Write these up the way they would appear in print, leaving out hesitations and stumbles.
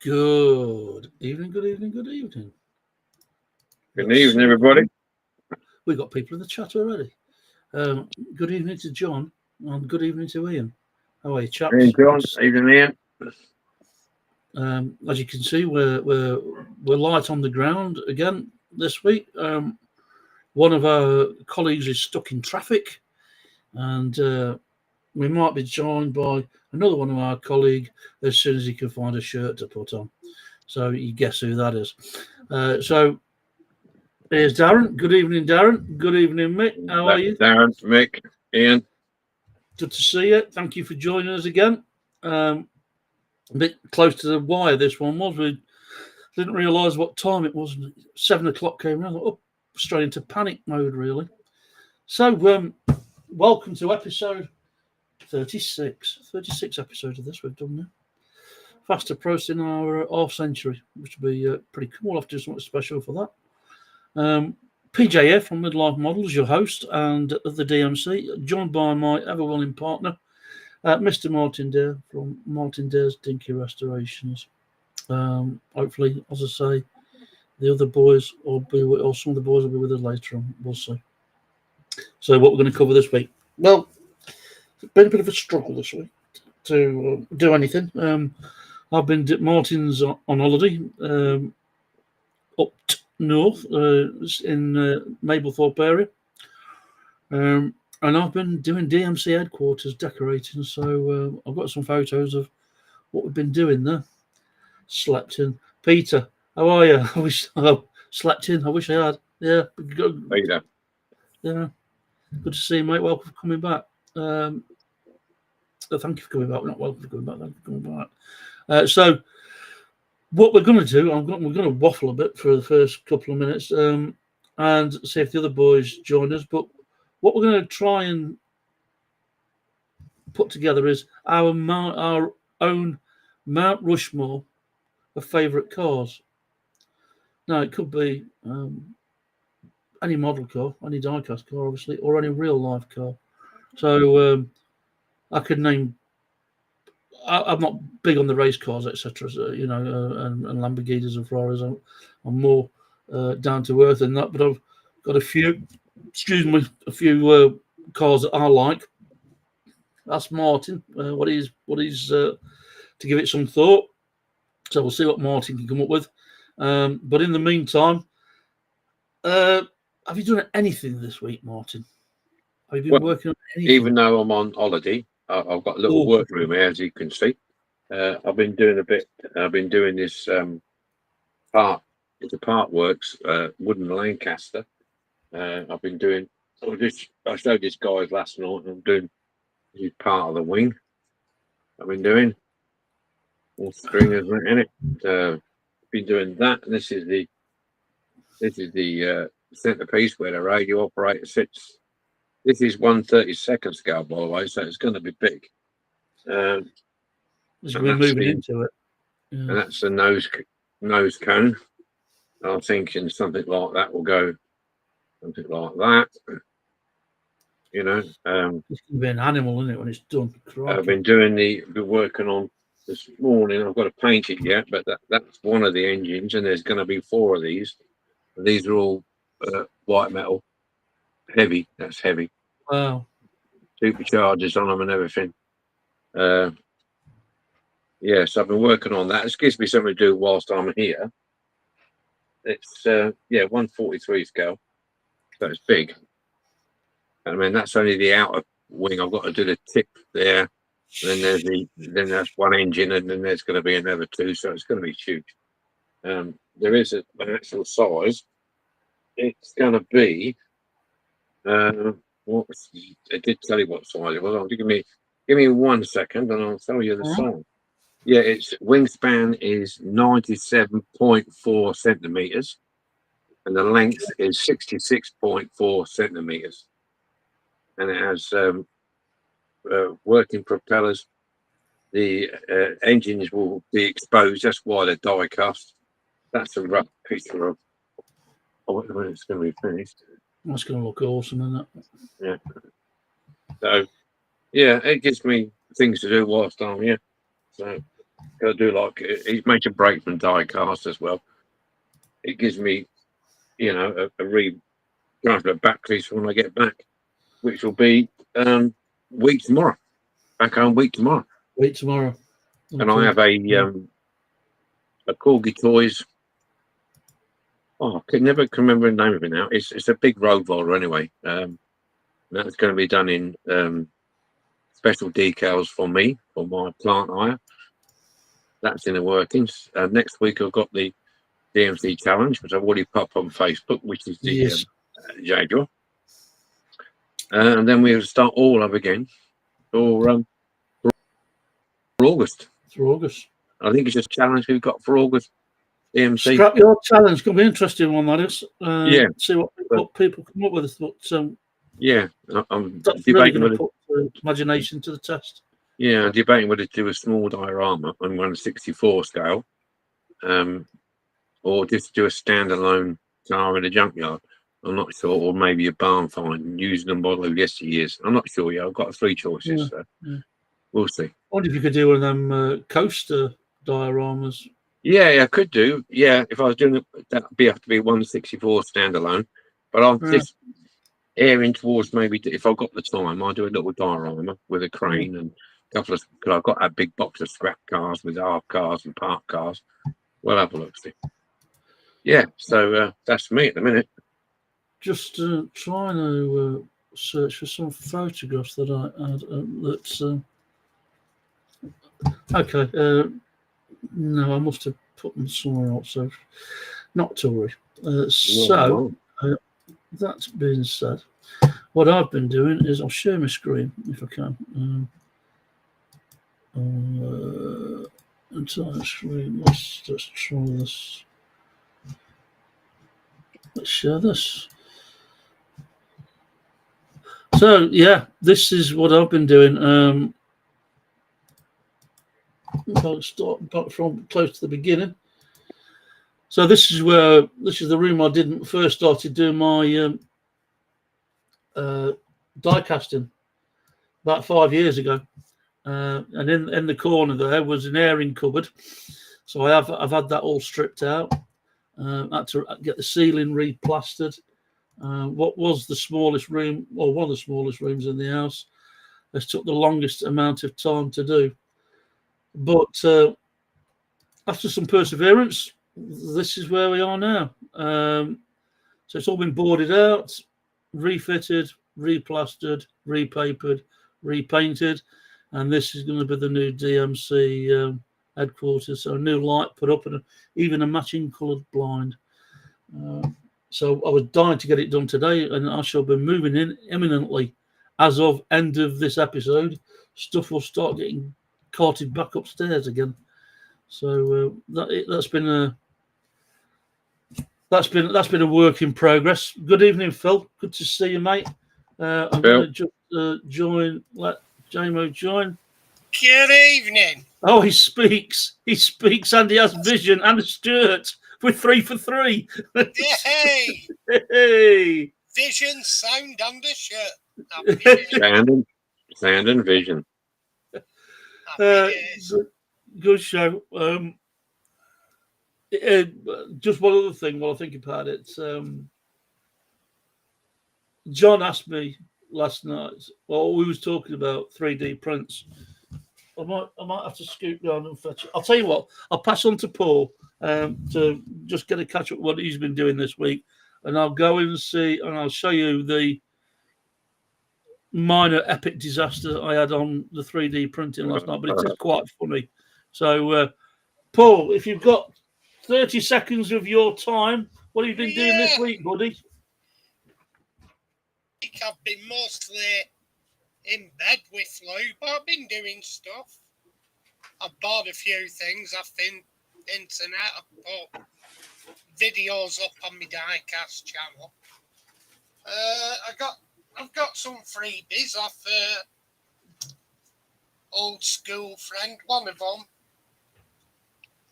Good evening, good evening, good evening. Good evening, everybody. We've got people in the chat already. Good evening to John and good evening to Ian. How are you, chaps? Evening, John. Evening, Ian. As you can see, we're light on the ground again this week. One of our colleagues is stuck in traffic, and we might be joined by another one of our colleagues as soon as he can find a shirt to put on. So you guess who that is. So here's Darren. Good evening, Darren. Good evening, Mick. How are you? Darren, Mick, Ian. Good to see you. Thank you for joining us again. A bit close to the wire this one was. We didn't realise what time it was. 7 o'clock came around. Oh, straight into panic mode, really. So welcome to episode 36. 36 episodes of this we've done now. Fast approaching our half century, which will be pretty cool. We'll have to do something special for that. PJF from Midlife Models, your host, and the DMC, joined by my ever-willing partner, Mr. Martin Dare from Martin Dare's Dinky Restorations. Hopefully, as I say, the other boys or some of the boys will be with us later on. We'll see. So, what we're going to cover this week? Well, it's been a bit of a struggle this week to do anything. I've been Martin's on holiday up north in Mablethorpe area, and I've been doing DMC headquarters decorating. So I've got some photos of what we've been doing there. Slept in. Peter, how are you? I wish I slept in. I wish I had. Yeah, good. Yeah, good to see you, mate. Welcome for coming back. Thank you for coming back. Not welcome for coming back. Thank you for coming back. So what we're going to do, we're going to waffle a bit for the first couple of minutes and see if the other boys join us. But what we're going to try and put together is our own Mount Rushmore of favourite cars. Now, it could be any model car, any diecast car, obviously, or any real-life car. So I could name... I'm not big on the race cars, etc. So, and Lamborghinis and Ferraris. I'm more down to earth than that. But I've got a few cars that I like. Ask Martin what he's to give it some thought. So we'll see what Martin can come up with. But in the meantime, have you done anything this week, Martin? Have you been working on anything? Even though I'm on holiday, I've got a little workroom here, as you can see. I've been doing a bit. I've been doing this part. It's a part works wooden Lancaster. I've been doing. I showed these guys last night. I'm doing this part of the wing. I've been doing all stringers in it. Been doing that. And this is the centerpiece where the radio operator sits. This is 1/32 scale, by the way, so it's going to be big. It's going to be moving into it. Yeah. And that's the nose cone. I'm thinking something like that will go something like that. It's going to be an animal, isn't it, when it's done? Crikey. I've been working on this morning. I've got to paint it yet, but that's one of the engines, and there's going to be 4 of these. And these are all white metal. Heavy. That's heavy. Wow. Superchargers on them and everything. So I've been working on that. This gives me something to do whilst I'm here. It's 1/43 scale, so it's big. I mean, that's only the outer wing. I've got to do the tip there. Then there's one engine, and then there's going to be another 2. So it's going to be huge. There is an actual size. It's going to be. I did tell you what size it was. Give me 1 second, and I'll tell you the size. Yeah, its wingspan is 97.4 centimeters, and the length is 66.4 centimeters, and it has working propellers. The engines will be exposed. That's why they're die cast. That's a rough picture of when it's going to be finished. That's going to look awesome, isn't it? Yeah. So, yeah, it gives me things to do whilst I'm here. So, I do like it makes a break from die cast as well. It gives me, a transfer back piece when I get back, which will be week tomorrow. Back home week tomorrow. Wait tomorrow. Okay. And I have a Corgi Toys. Oh, I can never remember the name of it now. It's a big road roller anyway. That's going to be done in special decals for me for my plant hire. That's in the workings. Next week I've got the DMC challenge, which I've already popped on Facebook, which is the Jaguar. And then we'll start all up again for August. For August. I think it's just a challenge we've got for August. DMC. Scrap your challenge. Going to be interesting one, that is. See what people come up with. But I'm debating really put imagination to the test. Yeah, debating whether to do a small diorama on 1/64 scale, or just do a standalone car in a junkyard. I'm not sure, or maybe a barn find using a model of yesteryears. I'm not sure. Yeah, I've got 3 choices. We'll see. I wonder if you could do one of them coaster dioramas. Yeah, I could do. Yeah, if I was doing it, that'd have to be 1/64 standalone. But I'm just airing towards maybe if I've got the time, I'll do a little diorama with a crane and a couple of. Because I've got that big box of scrap cars with half cars and parked cars. We'll have a look. See. Yeah, so that's me at the minute. Just trying to search for some photographs that I had. Okay. No, I must have put them somewhere else. So, not to worry. That being said, what I've been doing is I'll share my screen if I can. Entire screen. Let's just try this. Let's share this. So yeah, this is what I've been doing. I'll start back from close to the beginning. So this is the room I didn't first started doing my die casting about 5 years ago. And in the corner there was an airing cupboard. So I've had that all stripped out. Had to get the ceiling replastered. What was the smallest room, or one of the smallest rooms in the house, this took the longest amount of time to do. But after some perseverance, this is where we are now. So it's all been boarded out, refitted, replastered, repapered, repainted, and this is going to be the new DMC headquarters. So a new light put up and even a matching coloured blind. So I was dying to get it done today, and I shall be moving in imminently. As of end of this episode, stuff will start getting carted back upstairs again. So that's been a work in progress. Good evening, Phil. Good to see you, mate. I'm going to just let JMO join. Good evening. Oh, he speaks, and he has vision and a shirt. We're 3 for 3. Hey! Hey! Vision, sound, and a shirt. Sound and vision. Good show. Just one other thing while I think about it. John asked me last night. Well, we was talking about 3D prints. I might have to scoot down and fetch it. I'll tell you what. I'll pass on to Paul to just get a catch up what he's been doing this week, and I'll go and see, and I'll show you the minor epic disaster I had on the 3D printing last night, but it is quite funny. So, Paul, if you've got 30 seconds of your time, what have you been doing this week, buddy? I've been mostly in bed with flu, but I've been doing stuff. I've bought a few things off the internet. I've put videos up on my diecast channel. I've got some freebies off old school friend. One of them,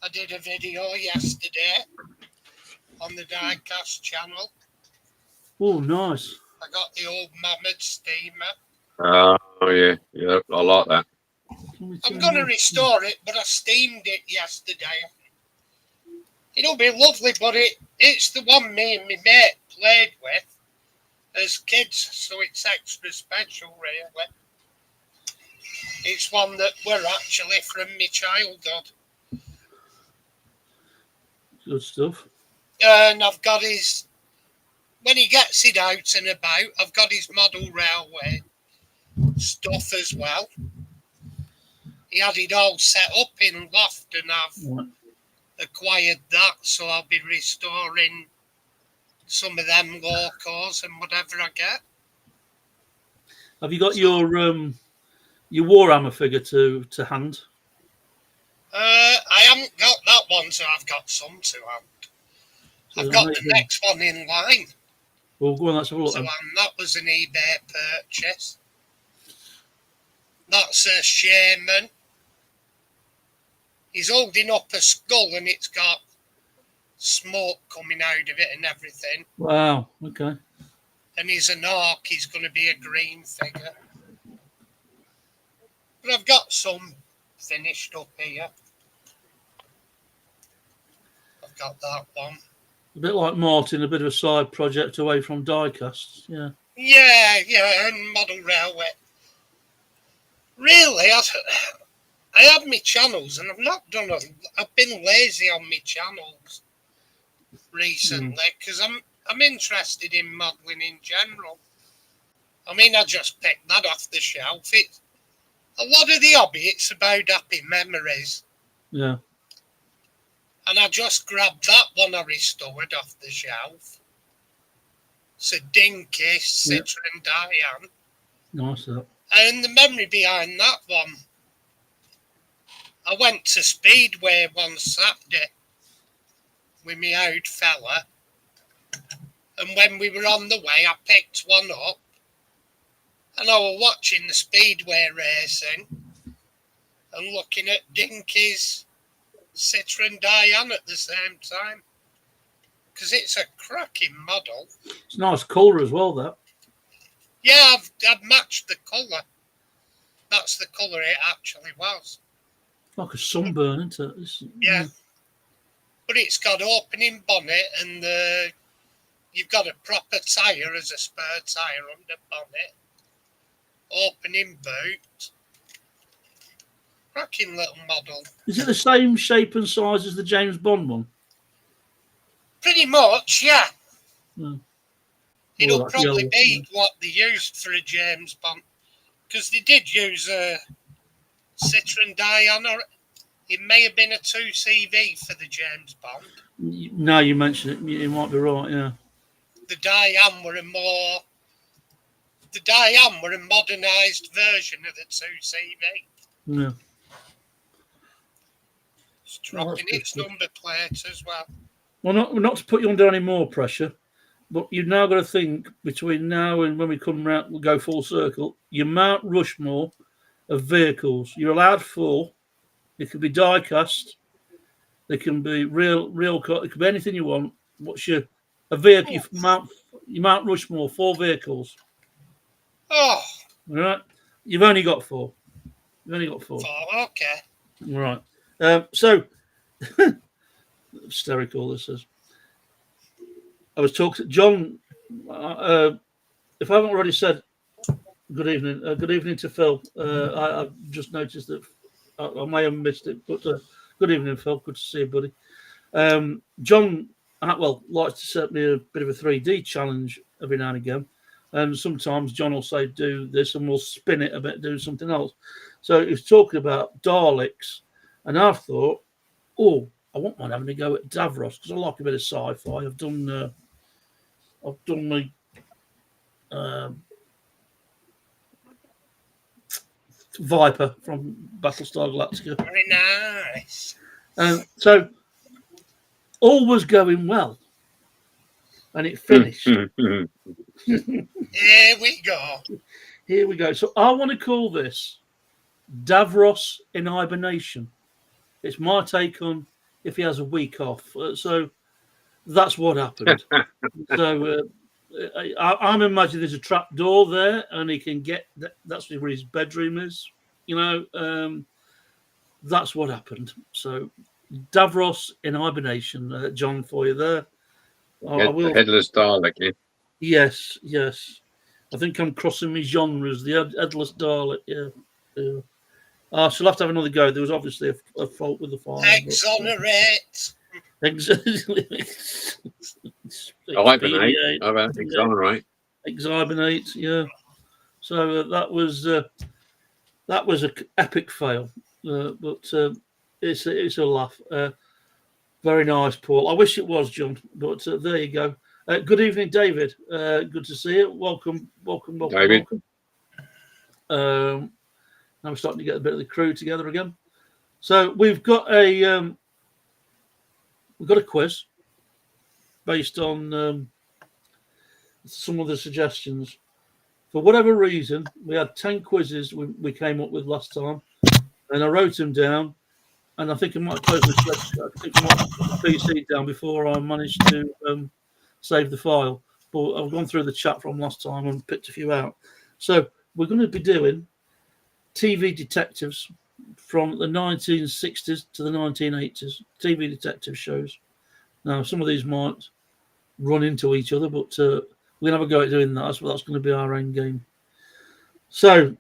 I did a video yesterday on the diecast channel. Oh, nice. I got the old Mammoth steamer. Oh, yeah, I like that. I'm going to restore it, but I steamed it yesterday. It'll be lovely, but it's the one me and my mate played with as kids, so it's extra special, really. It's one that were actually from my childhood. Good stuff. And I've got his, when he gets it out and about, I've got his model railway stuff as well. He had it all set up in loft, and I've acquired that, so I'll be restoring some of them locos and whatever I get. Have you got your Warhammer figure to hand? I haven't got that one, so I've got some to hand. So I've got the next one in line. Well, go on, let's have a look. So that was an eBay purchase. That's a shaman. He's holding up a skull and it's got smoke coming out of it and everything. Wow, okay. And he's an orc, he's going to be a green figure. But I've got some finished up here. I've got that one. A bit like Martin, a bit of a side project away from diecast, yeah. Yeah, and model railway. Really, I have my channels, and I've not done a. I've been lazy on my channels recently because I'm interested in modelling in general. I mean, I just picked that off the shelf. It's a lot of the hobby. It's about happy memories. Yeah. And I just grabbed that one I restored off the shelf. It's a Dinky Citron Diane. Nice that. And the memory behind that one, I went to Speedway one Saturday with my old fella. And when we were on the way, I picked one up. And I was watching the Speedway racing and looking at Dinky's Citron Diane at the same time. Because it's a cracking model. It's a nice colour as well, that. Yeah, I've matched the colour. That's the colour it actually was. Like a sunburn, isn't it? Yeah. But it's got opening bonnet and you've got a proper tyre as a spare tyre under bonnet. Opening boot. Cracking little model. Is it the same shape and size as the James Bond one? Pretty much, yeah. Mm. It'll Well, probably be what they used for a James Bond. Because they did use a Citron Diane, or it may have been a 2CV for the James Bond. Now you mention it, you might be right, yeah. The Diane were a modernised version of the 2CV. Yeah. It's dropping its number plate as well. Well, not to put you under any more pressure, but you've now got to think between now and when we come round, we'll go full circle, your Mount Rushmore of vehicles. You're allowed 4. It could be die-cast. They can be real, it could be anything you want. What's a vehicle? Your Mount Rushmore, 4 vehicles. Oh. All right. You've only got 4. You've only got 4. Oh, okay. All right. So, hysterical this is. I was talking to John. If I haven't already said good evening to Phil. I've just noticed that I may have missed it, but good evening, Phil. Good to see you, buddy. John likes to set me a bit of a 3D challenge every now and again. And sometimes John will say, do this, and we'll spin it a bit, do something else. So he was talking about Daleks, and I thought, I won't mind having a go at Davros because I like a bit of sci-fi. I've done my Viper from Battlestar Galactica. Very nice. So all was going well, and it finished. Here we go. Here we go. So I want to call this Davros in hibernation. It's my take on if he has a week off. So that's what happened. So I'm imagining there's a trap door there, and he can get that's where his bedroom is. You know, that's what happened. So Davros in hibernation, John, for you there. I will. Headless Dalek. Yeah. Yes. I think I'm crossing my genres. The headless Dalek. Yeah. I shall have to have another go. There was obviously a fault with the file. Exonerate. Hibernate. Exonerate. Exhibernate. Yeah. So that was an epic fail, but it's a laugh. Very nice, Paul. I wish it was, John, but there you go. Good evening, David. Good to see you. Welcome, David. welcome. Now we're starting to get a bit of the crew together again. So we've got a quiz based on some of the suggestions. For whatever reason, we had 10 quizzes we came up with last time, and I wrote them down. And I think I might close I think I might put the PC down before I managed to save the file. But I've gone through the chat from last time and picked a few out. So we're going to be doing TV detectives from the 1960s to the 1980s, TV detective shows. Now, some of these might run into each other, but we're going to have a go at doing that. So that's going to be our end game. So,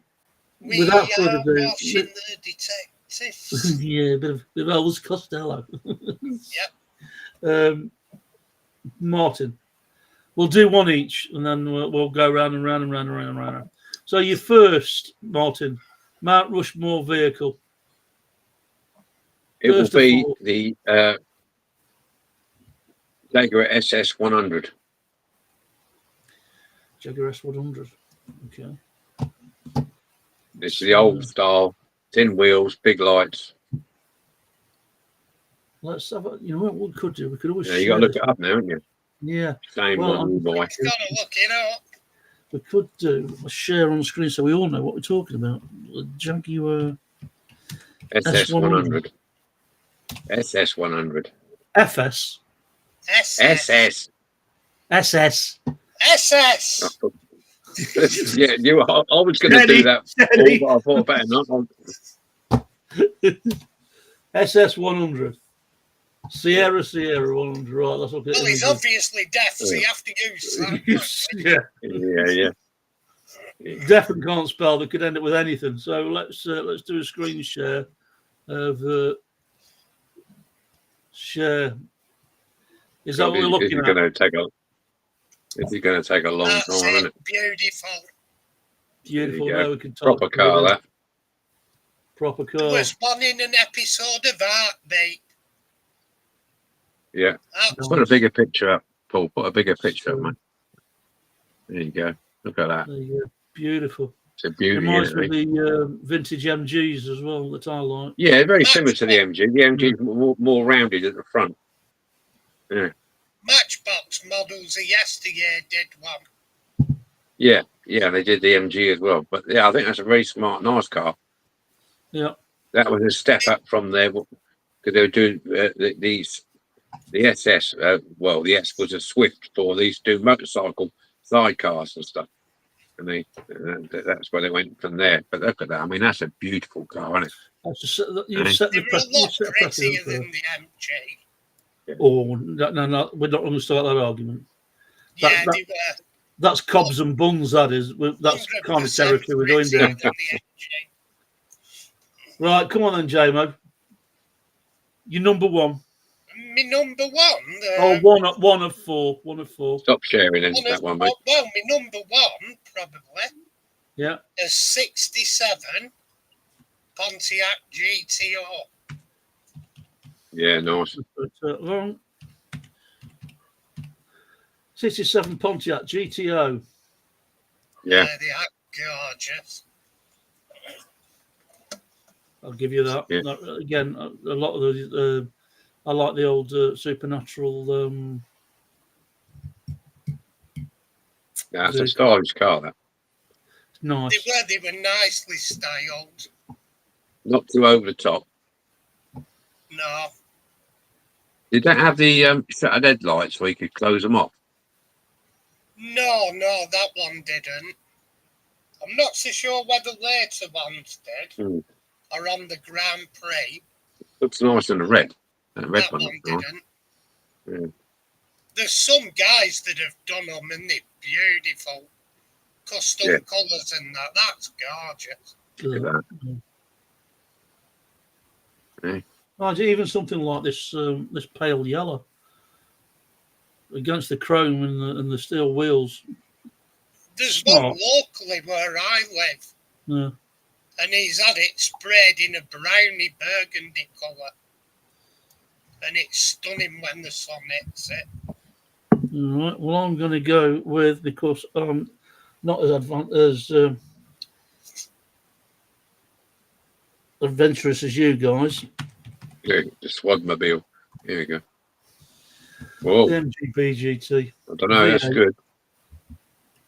without further ado, watching the detectives. yeah, a bit of Elvis Costello. Yep. Martin, we'll do one each, and then we'll go round and round and round and round and round. So, your first, Martin, Mount Rushmore vehicle. It will be the Jaguar SS 100. Jaguar S100. Okay. It's the old style, tin wheels, big lights. Let's have a, you know what we could do? We could always. Yeah, you got to look it up now, haven't you? Yeah. Same one, boy. Got to look it up. We could do a share on the screen so we all know what we're talking about. The Jaguar SS 100. SS 100. FS. SS. SS. SS. Yeah, I was going to do that, but I thought better not. SS 100. Sierra 100. Right, that's okay. Well, he's obviously deaf, so you have to use that. Yeah. Deaf and can't spell. They could end up with anything. So let's do a screen share of share. Is that what we're looking at? It's going to take a long time, isn't it? Beautiful. Beautiful. Now we can talk. Proper car, that. Proper car. There was one in an episode of Heartbeat. Yeah. Put a bigger picture up, Paul. Put a bigger picture up, man. There you go. Look at that. There you go. Beautiful. It's a beauty. Reminds me of the vintage MGs as well that I like. Yeah, very similar to the MG. The MG is more rounded at the front. Yeah. Matchbox models of yesteryear did one. Yeah, they did the MG as well. But yeah, I think that's a very smart, nice car. Yeah. That was a step up from there because they were doing the SS. The S was a Swift for these two motorcycle sidecars and stuff. And that's where they went from there. But look at that. I mean, that's a beautiful car, isn't it? You've set the prettier than the MG. Oh, no, we're not going to start that argument. Yeah, they were. That's cobs and buns, that is. That's kind of territory we're going down. Right, come on then, JMO. You're number one. Me number one? One of four. Stop sharing that one, mate. Well, me number one, probably. Yeah. A 67 Pontiac GTO. Yeah, nice. 67 Pontiac GTO. Yeah. They are gorgeous. I'll give you that. Yeah. Again, a lot of the I like the old Supernatural. Yeah, it's a stylish car, that. Nice. They were nicely styled. Not too over the top. No. Did that have the shutter headlights where you could close them off? No, that one didn't. I'm not so sure whether later ones did. are on the Grand Prix. Looks nice in the red. That red That one one looks didn't. nice. Yeah. There's some guys that have done them and they're beautiful. Custom Yeah. colours and that. That's gorgeous. Look at that. Yeah. Oh, even something like this this pale yellow against the chrome and the steel wheels. There's Smart. one locally where I live, Yeah. and he's had it sprayed in a browny burgundy colour. And it's stunning when the sun hits it. All right. Well, I'm going to go with, because I'm not as adventurous as you guys. Yeah, the Swadmobile. Here we go. Whoa. The MGB GT. I don't know. That's V8. good.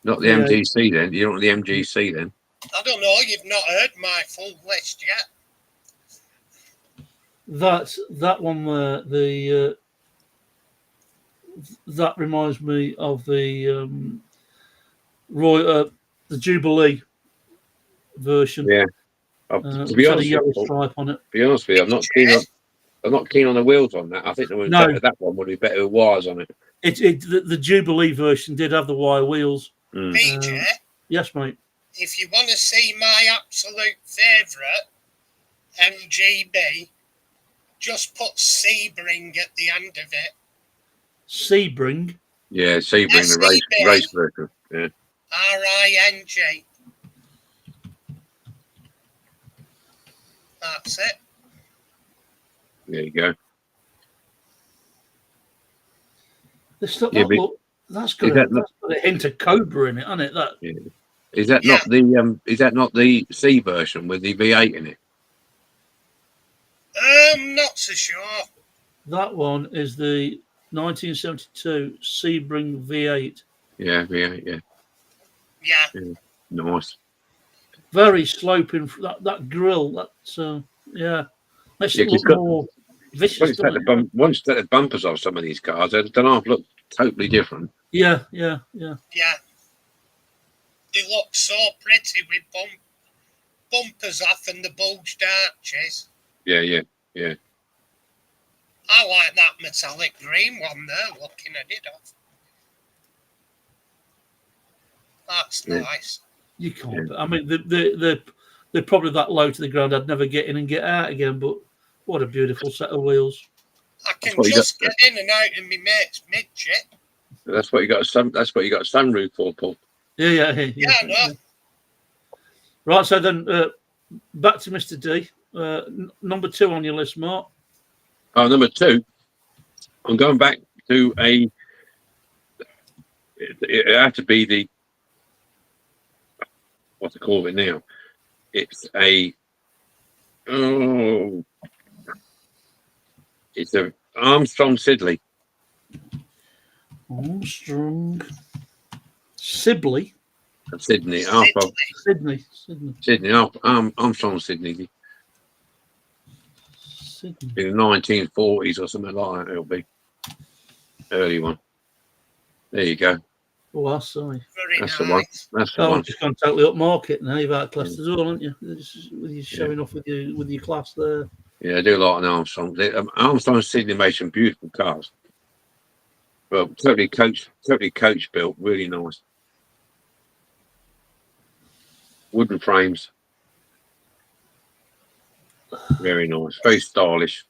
Not the V8. MGC then. You don't want the MGC then. I don't know, you've not heard my full list yet. That one there, that reminds me of the the Jubilee version. Yeah. To be Which had a honest, yellow with you, stripe on it. be honest with you, I'm not keen on the wheels on that. I think that one would be better with wires on it. The Jubilee version did have the wire wheels. BJ, Yes, mate. if you want to see my absolute favourite MGB, just put Sebring at the end of it. Sebring. Yeah, Sebring, the race version. Yeah. RING. That's it. There you go. This stuff, Yeah, look, that's got a hint of Cobra in it, hasn't it? That. Yeah. Is that not the C version with the V8 in it? Not so sure. That one is the 1972 Sebring V8. Yeah, V8. Yeah. Nice. Very sloping. That grill. That makes it look more vicious. Once you take the bumpers off some of these cars, they don't half look totally different. Yeah. Yeah. They look so pretty with bumpers off and the bulged arches. Yeah. I like that metallic green one there, looking at it off. That's nice. You can't. I mean, they're probably that low to the ground. I'd never get in and get out again. But what a beautiful set of wheels! I can just get in and out of my mate's midget. That's what you got. That's what you got a sunroof for, Paul. Yeah, I know. Right. So then, back to Mr. D. Number 2 on your list, Mark. Oh, number 2. I'm going back to a. It had to be the. What to call it now? It's a. Oh. It's a Armstrong Siddeley. Armstrong Sibley. Sydney. Sydney. Armstrong Sydney. In the 1940s or something like that, it'll be. Early one. There you go. Oh, I see. That's the one. That's the Oh, one. just gone totally up market now. You've outclassed as well, aren't you? You're showing off with your class there. Yeah, I do like an Armstrong. Armstrong Sydney made some beautiful cars. Well, totally coach built, really nice. Wooden frames. Very nice. Very stylish.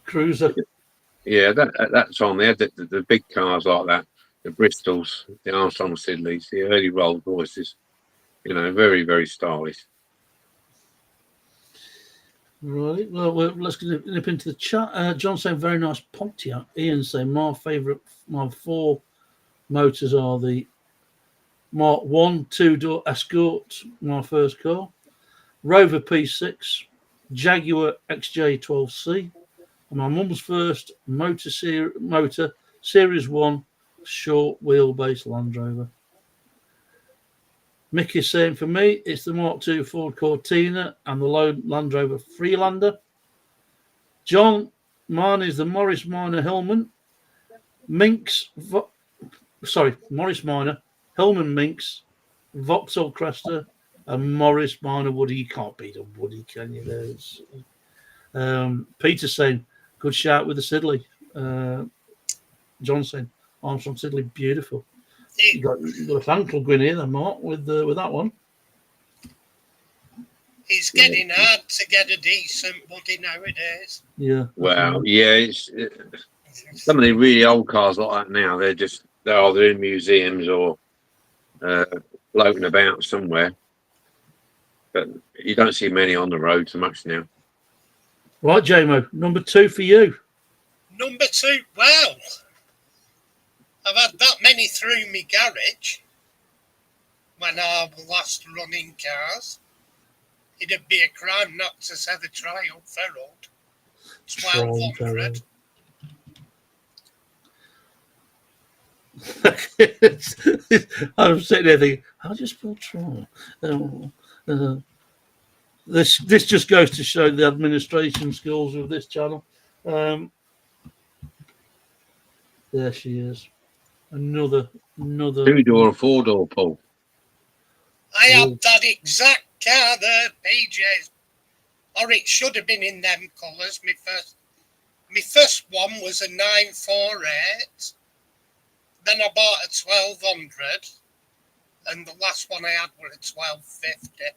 Cruiser. Yeah, that's on there. The big cars like that. The Bristols, the Armstrong Sidleys, the early Rolls Royces. Very, very stylish. Right. Well, let's nip into the chat. John saying very nice Pontiac. Ian saying my 4 motors are the Mark 1 2-door Escort, my first car, Rover P6, Jaguar XJ12C, and my mum's first motor Series 1 short wheelbase Land Rover. Mickey's saying for me, it's the Mark II Ford Cortina and the Land Rover Freelander. John, mine is the Morris Minor Hillman. Morris Minor, Hillman Minx, Vauxhall Cresta, a Morris Minor Woody. You can't beat a Woody, can you? There's Peter saying, good shout with the Sidley. John saying, Armstrong Sidley, beautiful. You got a fan club going here, then, Mark, with that one. It's getting hard to get a decent Woody nowadays. Yeah. Well, yeah, some of the really old cars like that now, they're either in museums or floating about somewhere. But you don't see many on the road so much now. Right, JMO, number 2 for you. Number 2, well, I've had that many through my garage when I was last running cars. It'd be a crime not to say the Triumph Herald. 1200. I'm sitting there thinking, I'll just spell Triumph. This just goes to show the administration skills of this channel. There she is. Another 2-door or 4-door, Paul? I had that exact car there, PJs. Or it should have been in them colours. My first one was a 948. Then I bought a 1200. And the last one I had was a 1250.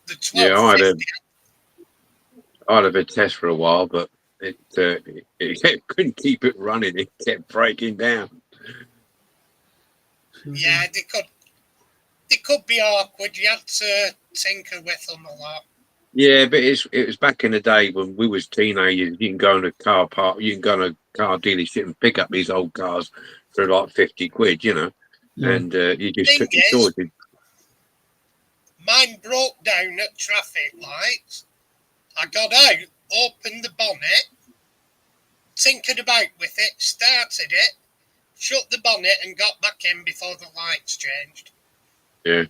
The 1250. I had a Vitesse for a while, but it couldn't keep it running. It kept breaking down. Yeah, they could be awkward. You had to tinker with them a lot. Yeah, but it was back in the day when we was teenagers. You can go in a car park, you can go in a car dealership and pick up these old cars for like 50 quid, you know, and you just took your choices. Mine broke down at traffic lights. I got out, opened the bonnet, tinkered about with it, started it, shut the bonnet and got back in before the lights changed. Yeah.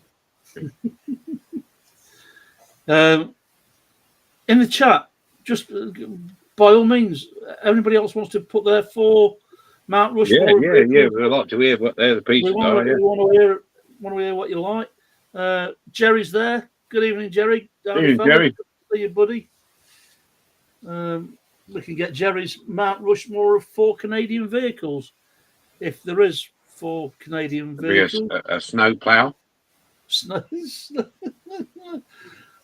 In the chat, just by all means, anybody else wants to put their 4 Mount Rushmore? Yeah. We'd like to hear what they're the pieces are. We want to hear what you like. Jerry's there. Good evening, Jerry. Hey, Jerry. See you, buddy. We can get Jerry's Mount Rushmore of 4 Canadian vehicles, if there is 4 Canadian vehicles. A snow plough.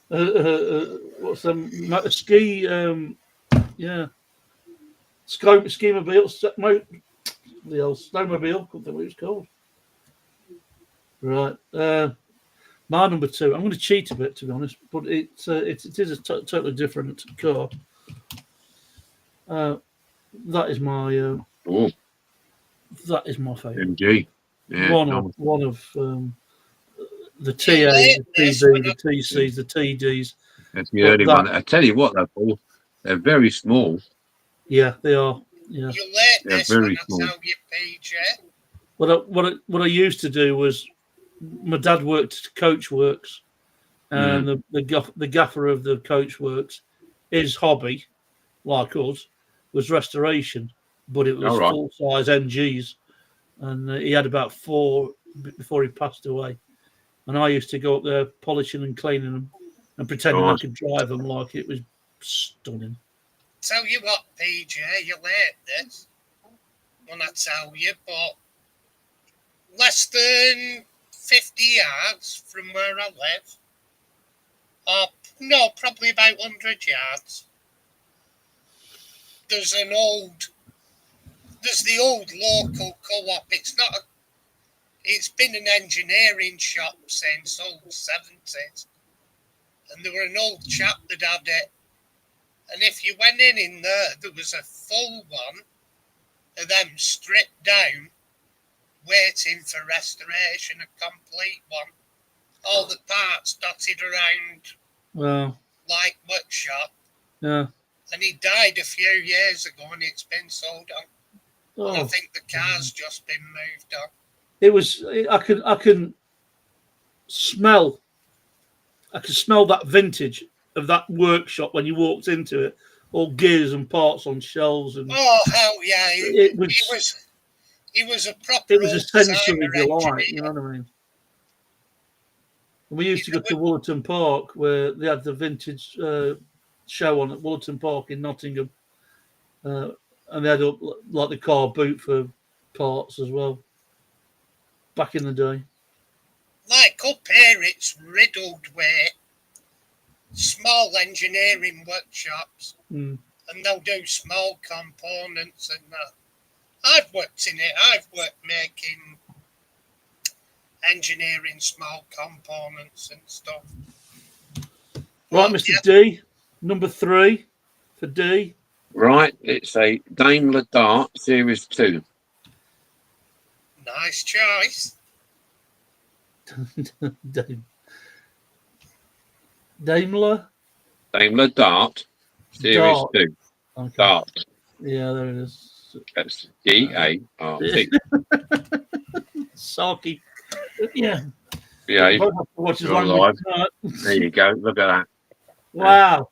What's a ski? Yeah, skimobile, the old snowmobile. Couldn't think what it was called. Right. My number 2. I'm going to cheat a bit, to be honest, but it is a totally different car. That is my favourite. MG. Yeah, one of the TA, the TB, the TCs, the TDs. That's the early one. I tell you what, though, Paul, they're very small. Yeah, they are. Yeah, they're very small. What I used to do was, my dad worked at Coachworks, and the gaffer of the Coachworks, his hobby, like us, was restoration, but it was full-size MGs, and he had about 4 before he passed away. And I used to go up there polishing and cleaning them and pretending I could drive them like it was stunning. Tell you what, PJ, you'll hate this when I tell you, but less than 50 yards from where I live, probably about 100 yards, there's the old local co-op. It's been an engineering shop since old 70s. And there were an old chap that had it. And if you went in there was a full one of them stripped down, waiting for restoration, a complete one. All the parts dotted around. Wow. Like workshop. Yeah. And he died a few years ago and it's been sold on. Oh. And I think the car's just been moved on. It was. I can smell that vintage of that workshop when you walked into it. All gears and parts on shelves and. Oh hell yeah! It was a proper. It was a sensory delight. You know what I mean? We used to go to Woollerton Park where they had the vintage show on at Woollerton Park in Nottingham. And they had like the car boot for parts as well. Back in the day. Like up here, it's riddled with small engineering workshops. Mm. And they'll do small components and that. I've worked in it. I've worked making engineering small components and stuff. Right, Mr. D, number 3 for D. Right, it's a Daimler Dart Series 2. Nice choice. Daimler Dart Series 2. Okay. Dart. Yeah, there it is. That's D-A-R-T. Sarky. Yeah. Yeah, Watch his you're language. alive. There you go. Look at that. Wow.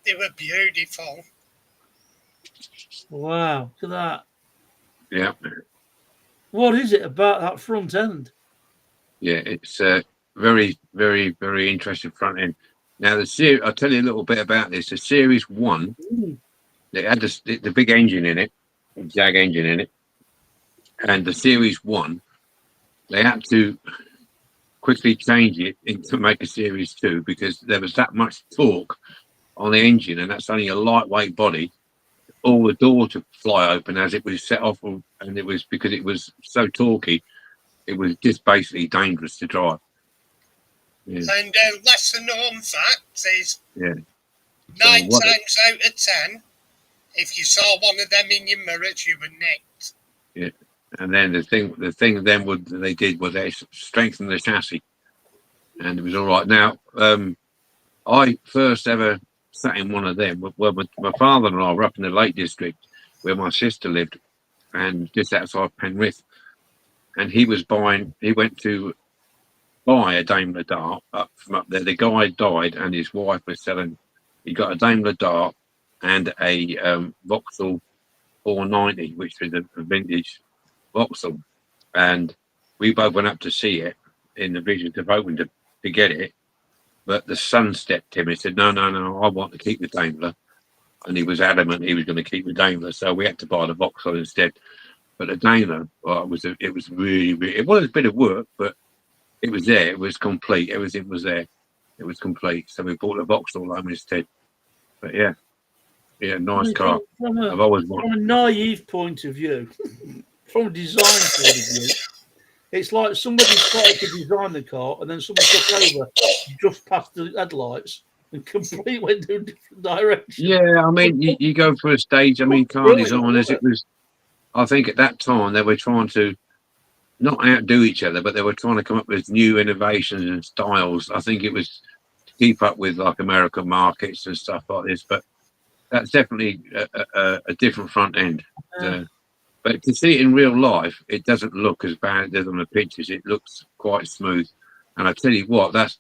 They were beautiful. Wow. Look at that. Yeah. What is it about that front end? Yeah, it's very, very, very interesting front end. Now, I'll tell you a little bit about this. The Series 1, they had the big engine in it, Jag engine in it. And the Series 1, they had to quickly change it to make a Series 2 because there was that much torque on the engine, and that's only a lightweight body. All the doors would fly open as it was set off, and it was because it was so torquey, it was just basically dangerous to drive. Yeah. And lesser known fact is 9 times out of 10, if you saw one of them in your mirrors, you were nicked. Yeah. And then the thing then they did was they strengthened the chassis, and it was all right. Now, I first ever sat in one of them. Well, my father and I were up in the Lake District where my sister lived, and just outside Penrith. And he went to buy a Daimler Dart from up there. The guy died, and his wife was selling. He got a Daimler Dart and a Vauxhall 490, which was a vintage Vauxhall, and we both went up to see it in the vision of hoping to get it, but the son stepped him and said, no, I want to keep the Daimler, and he was adamant he was going to keep the Daimler, so we had to buy the Vauxhall instead. But the Daimler, it was really, it was a bit of work, but it was there, it was complete, everything was there, it was complete, so we bought the Vauxhall home instead. But yeah, nice car. I've always wanted. From a naive point of view, from a design point of view, it's like somebody started to design the car and then someone took over just past the headlights and completely went in a different direction. Yeah, I mean, you go for a stage. I mean, car designers, it was, I think at that time they were trying to not outdo each other, but they were trying to come up with new innovations and styles. I think it was to keep up with like American markets and stuff like this, but that's definitely a different front end. But to see it in real life, it doesn't look as bad as it does on the pictures. It looks quite smooth. And I tell you what, that's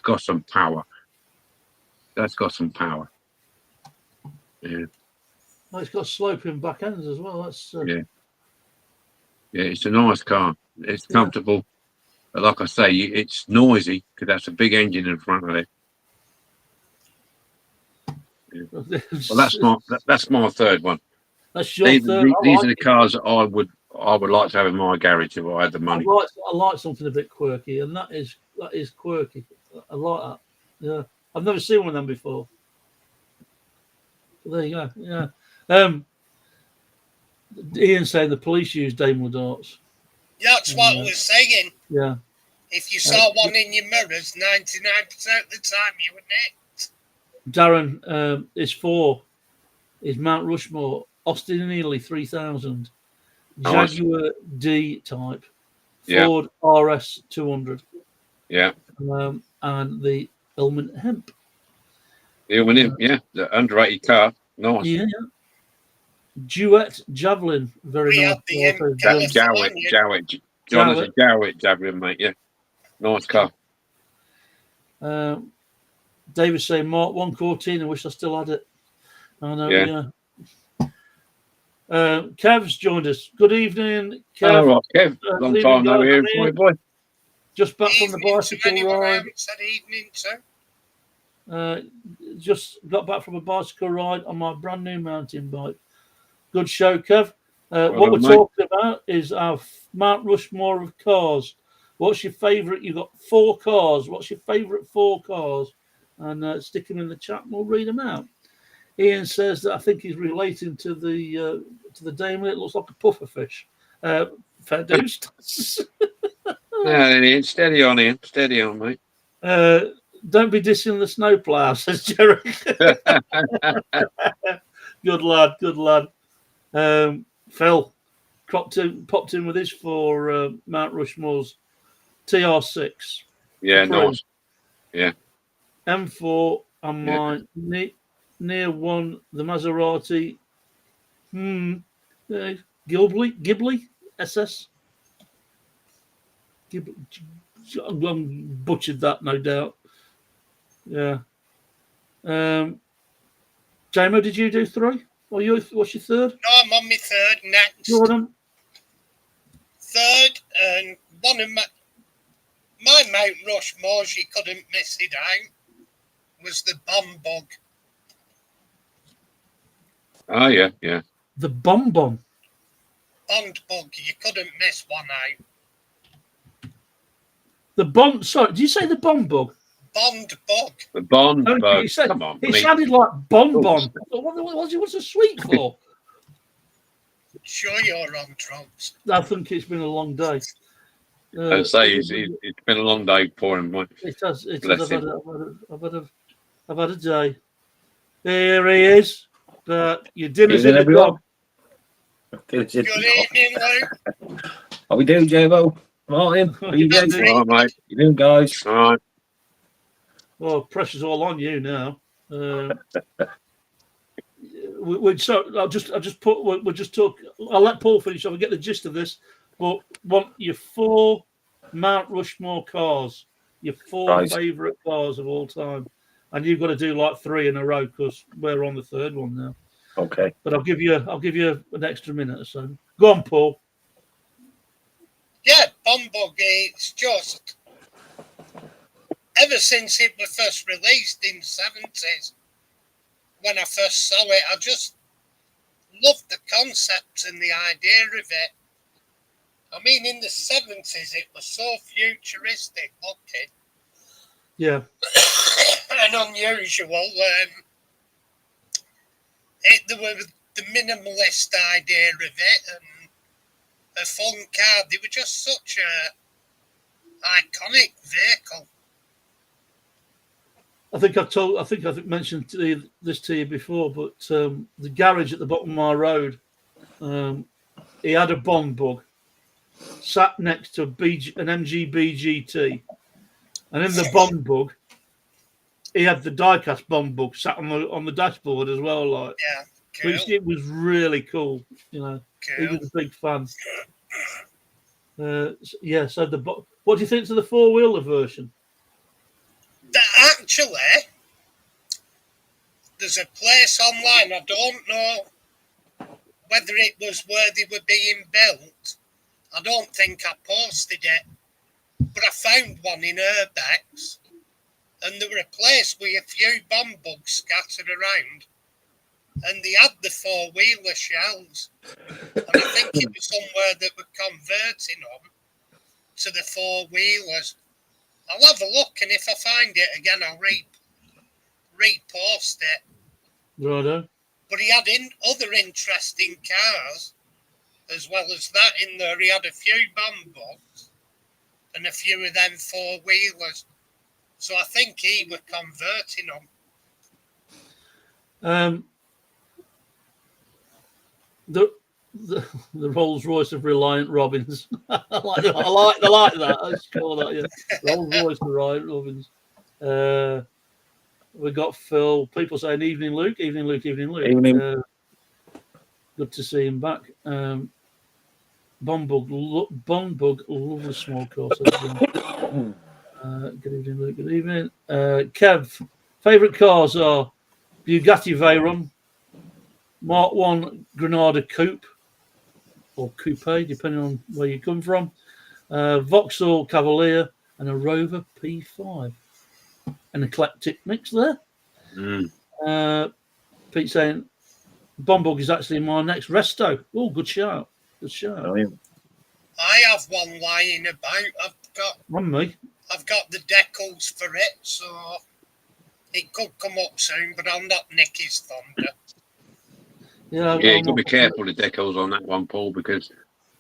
got some power. That's got some power. Yeah. Well, it's got sloping back ends as well. That's yeah, it's a nice car. It's comfortable. But like I say, it's noisy because that's a big engine in front of it. Yeah. Well, that's my third one. That's your third. These are the cars that I would like to have in my garage if I had the money. I like something a bit quirky, and that is quirky. I like that. Yeah, I've never seen one of them before. There you go. Yeah. Ian saying the police use Daimler Darts. That's what I was saying. Yeah. If you saw one in your mirrors, 99% of the time you were nicked. Darren is 4. Is Mount Rushmore, Austin and Ely 3000, Jaguar D type, Ford RS 200. Yeah. And the Ilman Hemp. The Ilman Hemp, the underrated car. Nice. Yeah. Duet Javelin, very nice. Jowett. Jonathan Jowett Javelin, mate. Yeah. Nice car. David saying Mark 114. I wish I still had it. I know. Yeah. Kev's joined us. Good evening, Kev. All right, Kev. Long time no hearing from you, boy. Just back from the Evening to bicycle anyone I ride. haven't said evening to. Just got back from a bicycle ride on my brand new mountain bike. Good show, Kev. What we're talking about is our Mount Rushmore of cars. What's your favourite? You've got 4 cars. What's your favourite 4 cars? And stick them in the chat and we'll read them out. Ian says that I think he's relating to the dame. It looks like a pufferfish. Fair dues. Yeah, steady on, Ian. Steady on, mate. Don't be dissing the snowplow, says Jerry. Good lad, good lad. Phil popped in with his for Mount Rushmore's TR6. Yeah, nice. Yeah. M4 on my near one, the Maserati. Ghibli SS. Butchered that, no doubt. Yeah. Jamo, did you do 3? Or what's your 3rd? No, I'm on my 3rd next. Jordan? 3rd, and one of my Mount Rushmores, you couldn't miss it out, was the Bomb Bug. Oh, yeah, yeah. The Bond Bug, you couldn't miss one out. The Bond, sorry, did you say the Bond Bug? Bond Bug. The Bond Bug. Come on. It sounded like Bonbon. What's a sweet for? Sure, you're on drugs. I think it's been a long day. I'd say it's been a long day for him. It has. I've had a day. Here he is. But your dinner's in the club. Good evening, Luke. How we doing, Jabo? Martin, how you doing? All right, mate. You doing, guys? All right. Well, pressure's all on you now. I'll let Paul finish off and get the gist of this. But want your 4 Mount Rushmore cars, your 4 favourite cars of all time, and you've got to do like 3 in a row because we're on the 3rd one now. Okay. But I'll give you an extra minute or so. Go on, Paul. Yeah, Bomb Bug. It's just ever since it was first released in the 70s, when I first saw it, I just loved the concept and the idea of it. I mean, in the 70s, it was so futuristic looking. Yeah. And unusual. There was the minimalist idea of it and a fun car. They were just such a iconic vehicle. I think I mentioned this to you before, but the garage at the bottom of my road, he had a Bond Bug sat next to an MG BGT, and in the Bond Bug, he had the diecast Bond Bug sat on the dashboard as well. Like, yeah, cool. Which it was really cool. You know, cool. He was a big fan. So what do you think of the 4-wheeler version? Actually, there's a place online, I don't know whether it was where they were being built. I don't think I posted it, but I found one in Urbex, and there were a place with a few Bomb Bugs scattered around, and they had the 4-wheeler shells, and I think it was somewhere that were converting them to the 4-wheelers. I'll have a look, and if I find it again, I'll repost it. Righto. But he had other interesting cars as well as that in there. He had a few Bomb Bugs and a few of them 4-wheelers. So I think he was converting them. The Rolls Royce of Reliant Robins. I like that. I just call that, yeah. Rolls Royce of Reliant Robins. We got Phil. People saying evening, Luke. Evening, Luke. Evening, Luke. Evening. Good to see him back. Bomb Bug, lovely small course. Good evening, Luke. Good evening. Kev, favourite cars are Bugatti Veyron, Mark 1 Granada Coupe, or Coupe, depending on where you come from, Vauxhall Cavalier, and a Rover P5. An eclectic mix there. Pete saying, Bombug is actually my next resto. Oh, good shout. Good shout. Brilliant. I have one lying about. I've got the decals for it, so it could come up soon, but I'll not nick his thunder. Yeah, you've got to be careful with the decals on that one, Paul, because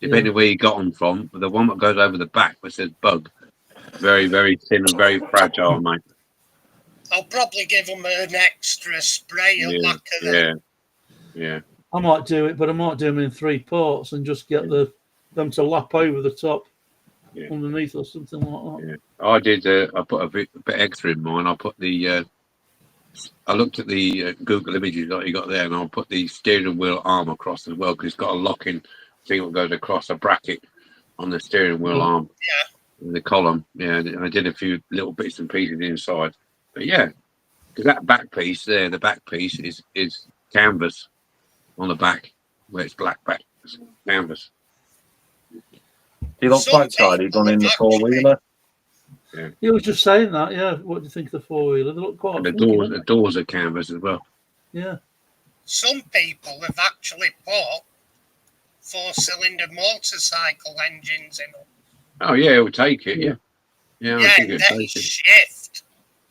depending where you got them from, the one that goes over the back which says Bug, very, very thin and very fragile, mate. I'll probably give them an extra spray of lacquer. Yeah. I might do it, but I might do them in 3 parts and just get them to lap over the top underneath or something like that. Yeah. I did. I put a bit extra in mine. I put the. I looked at the Google images that you got there, and I'll put the steering wheel arm across as well because it's got a locking thing that goes across a bracket on the steering wheel arm. Yeah. The column. Yeah, and I did a few little bits and pieces inside. But yeah, because that back piece there, the back piece is canvas on the back where it's black back. It's canvas. He looks backside. He's on in the 4-wheeler. Yeah. He was just saying that. Yeah. What do you think of the 4-wheeler? They look quite. And the doors are canvas as well. Yeah. Some people have actually put 4-cylinder motorcycle engines in them. Oh yeah, it would take it. Yeah. I think it would they take it. shift.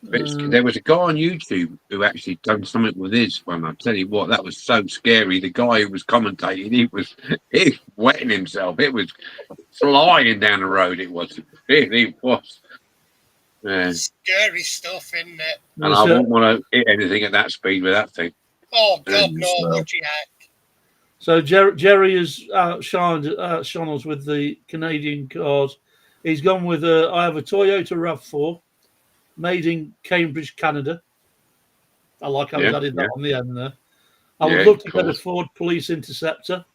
But there was a guy on YouTube who actually done something with his one. I tell you what, that was so scary. The guy who was commentating, he was wetting himself. It was flying down the road. It was. It was. Yeah. Scary stuff, isn't it? And I wouldn't want to hit anything at that speed with that thing. Oh God, no! Would you heck? So Jerry has shone us with the Canadian cars. He's gone with I have a Toyota RAV4. Made in Cambridge, Canada. I like how he's added that on the end there. I would love to get a Ford Police Interceptor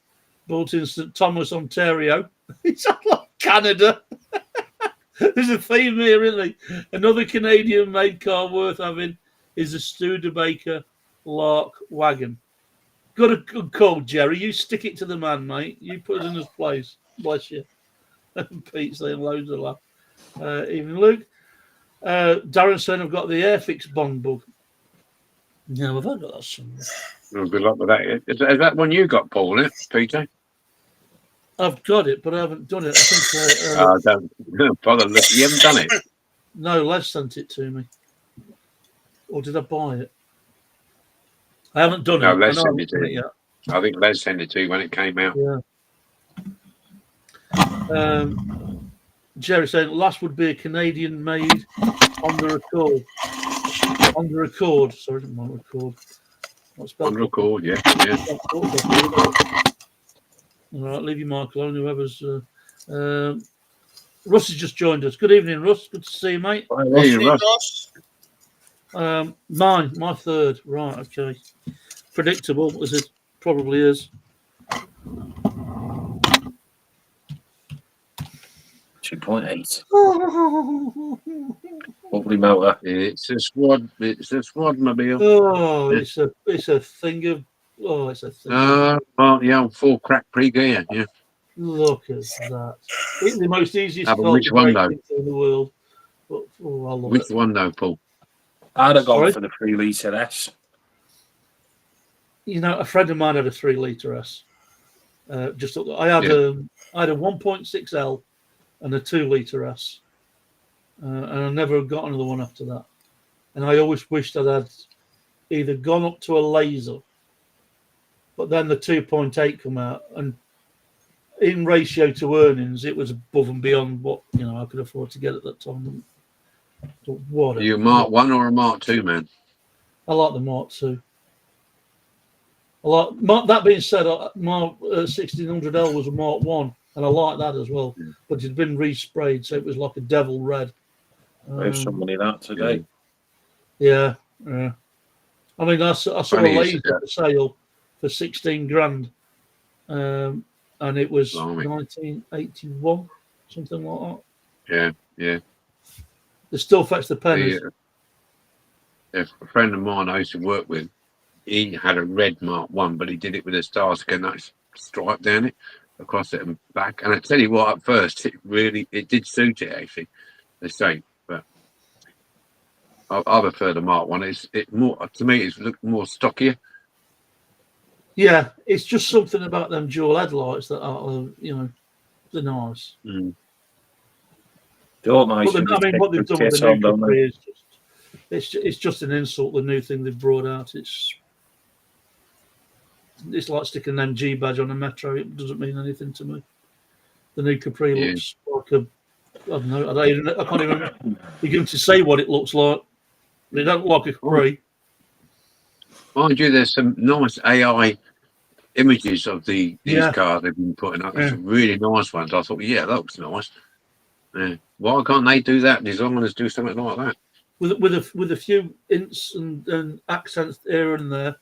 built in St. Thomas, Ontario. It's like Canada. There's a theme here, isn't there? Another Canadian-made car worth having is a Studebaker Lark wagon. Got a good call, Jerry. You stick it to the man, mate. You put it in his place. Bless you. Pete's saying loads of laugh. Even Luke. Darren saying I've got the Airfix Bond bug. No, I've got that somewhere. Well, good luck with that. Is that one you got, Paul, isn't it, Peter? I've got it, but I haven't done it. I think don't bother. You haven't done it? No, Les sent it to me. Or did I buy it? I haven't done it. No, Les sent it to you. I think Les sent it to you when it came out. Yeah. Jerry saying last would be a Canadian made on the record. On the record. Sorry, didn't want record. On record, yeah. All right, leave you mark alone, whoever's Russ has just joined us. Good evening, Russ. Good to see you, mate. Hey, Russ. My third. Right, okay. Predictable as it probably is. 2.8. Lovely motor. It's a squad. It's a squadmobile. Oh, it's a thing of. Oh, it's a thing. Well, yeah, full crack pre-gear. Yeah. Look at that. It's the most easiest car which to one, break into in the world. But, I love Which it. one, though, Paul? I'd have gone for the 3-litre S. You know, a friend of mine had a 3-litre S. I had a 1.6L and a 2-litre S, and I never got another one after that. And I always wished I'd either gone up to a laser, but then the 2.8 come out, and in ratio to earnings, it was above and beyond what I could afford to get at that time. But what? Are you a Mark 1 or a Mark 2, man? I like the Mark 2. That being said, my 1600L was a Mark 1, and I like that as well. But it had been resprayed, so it was like a devil red. There's somebody that today. Yeah. I mean, I saw a laser for sale for 16 grand, and it was 1981, something like that. Yeah. It still fetched the pennies. A friend of mine I used to work with, he had a red Mark 1, but he did it with a Starsky nice stripe down it, across it and back. And I tell you what, at first, it did suit it, actually. they say. But I prefer the Mark one. It more to me. It's look more stockier. Yeah, it's just something about them dual headlights that are, they're nice. Mm. They're nice. But and I mean, what they've done with the on, new Capri is it's just an insult. The new thing they've brought out, it's like sticking an MG badge on a Metro. It doesn't mean anything to me. The new Capri looks like a, I don't know. I can't even begin to say what it looks like. They don't look like a Capri. Mind you, there's some nice AI images of these cars they've been putting up. Some really nice ones. I thought, that looks nice. Yeah. Why can't they do that? Designers do something like that. With a few ints and accents here and there,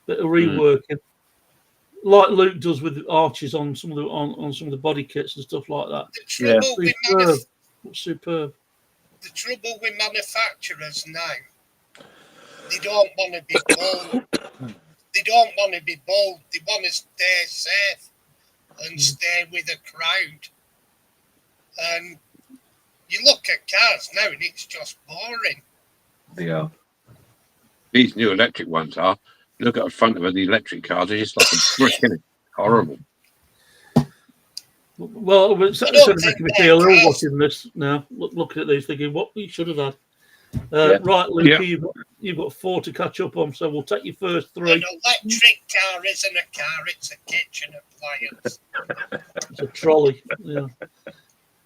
bit of reworking, like Luke does with arches on some of the body kits and stuff like that. Superb. The trouble with manufacturers now, they don't want to be bold. They don't want to be bold. They want to stay safe and stay with the crowd. And you look at cars now, and it's just boring. Yeah. These new electric ones are. Look at the front of the electric cars; they're just like a brick, isn't it? Horrible. Well, it's sort of making me feel ill watching this now. Looking at these, thinking what we should have had. Right, Luke, you've got 4 to catch up on, so we'll take your first 3. An electric car isn't a car; it's a kitchen appliance. It's a trolley. Yeah.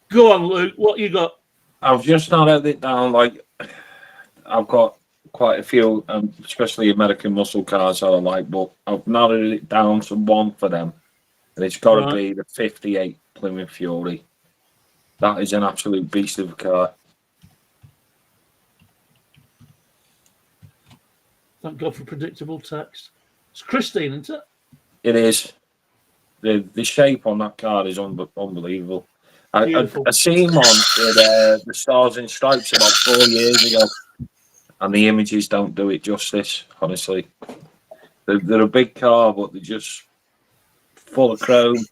Go on, Luke. What you got? I've just narrowed it down. Like, I've got quite a few, especially American muscle cars that I like, but I've narrowed it down to one for them, and it's got to be the '58 Plymouth Fury. That is an absolute beast of a car. Thank God for predictable text. It's Christine, isn't it? It is. The shape on that car is unbelievable. I seen him on with the Stars and Stripes about 4 years ago, and the images don't do it justice, honestly. They're a big car, but they're just full of chrome.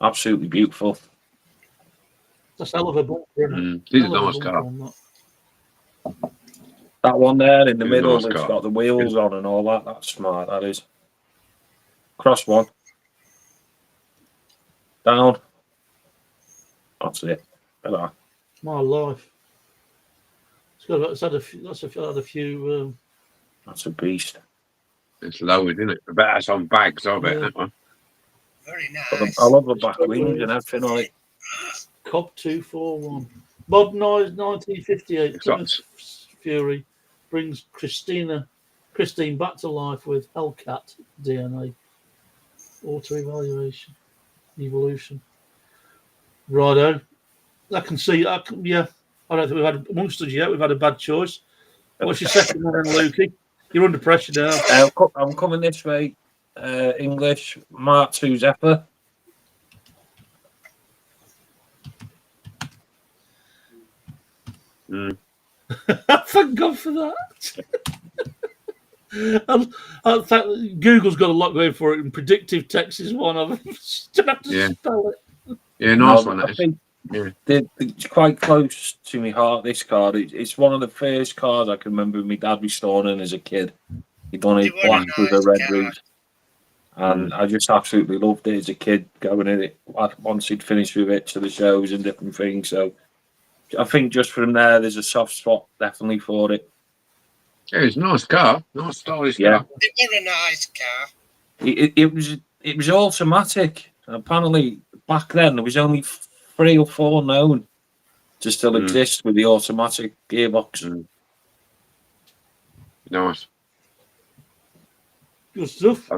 Absolutely beautiful. That's a hell of a bumper, isn't it? It's a nice car. That one there in the middle, it's got the wheels on and all that. That's smart, that is. Cross one. Down. That's it. Hello. My life. It's had a few. That's a beast. It's lowered, isn't it? I bet that's on bags, I bet that one. Very nice. I love the back wings and everything on it. Cobb 241. Modernised 1958 Plymouth Fury brings Christine back to life with Hellcat DNA. Auto evolution. Righto. I can see. I don't think we've had amongst us yet. We've had a bad choice. What's your second one, Lukey? You're under pressure now. I'm coming this way. English Mark II Zephyr. Thank God for that. I think Google's got a lot going for it, and predictive text is one of them. Don't have to spell it. Yeah, nice one. I think it's quite close to my heart. This card, it's one of the first cars I can remember my dad restoring as a kid. He done it black with a red roof, and I just absolutely loved it as a kid. Going in it once he'd finished with it to the shows and different things. So I think just from there, there's a soft spot definitely for it. Yeah, it's a nice car, nice stylish car. It was a nice car. It was automatic. Apparently, back then there was only 3 or 4 known to still exist with the automatic gearbox. Nice. Good stuff.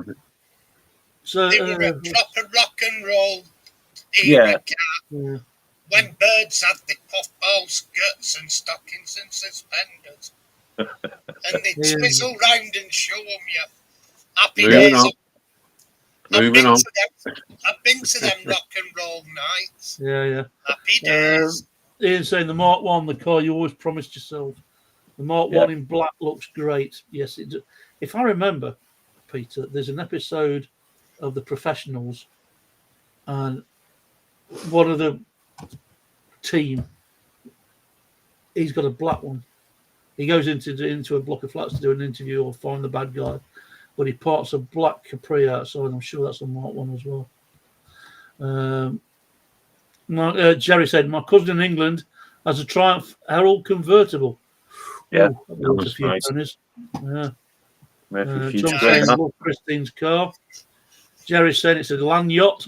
So they were a proper rock and roll car. Yeah. When birds had the puffball skirts and stockings and suspenders. And they twizzle round and show them you. Happy days. Moving on. I've been to them rock and roll nights. Yeah. Happy days. Ian saying the Mark 1, the car you always promised yourself. The Mark 1 in black looks great. Yes, it does. If I remember, Peter, there's an episode of The Professionals, and one of the team he's got a black one. He goes into a block of flats to do an interview or find the bad guy, but he parks a black Capri outside. I'm sure that's a Mark one as well. Jerry said, my cousin in England has a Triumph Herald convertible. Yeah, Ooh, that was nice. Yeah. Maybe John saying, love Christine's car. Jerry's saying it's a land yacht.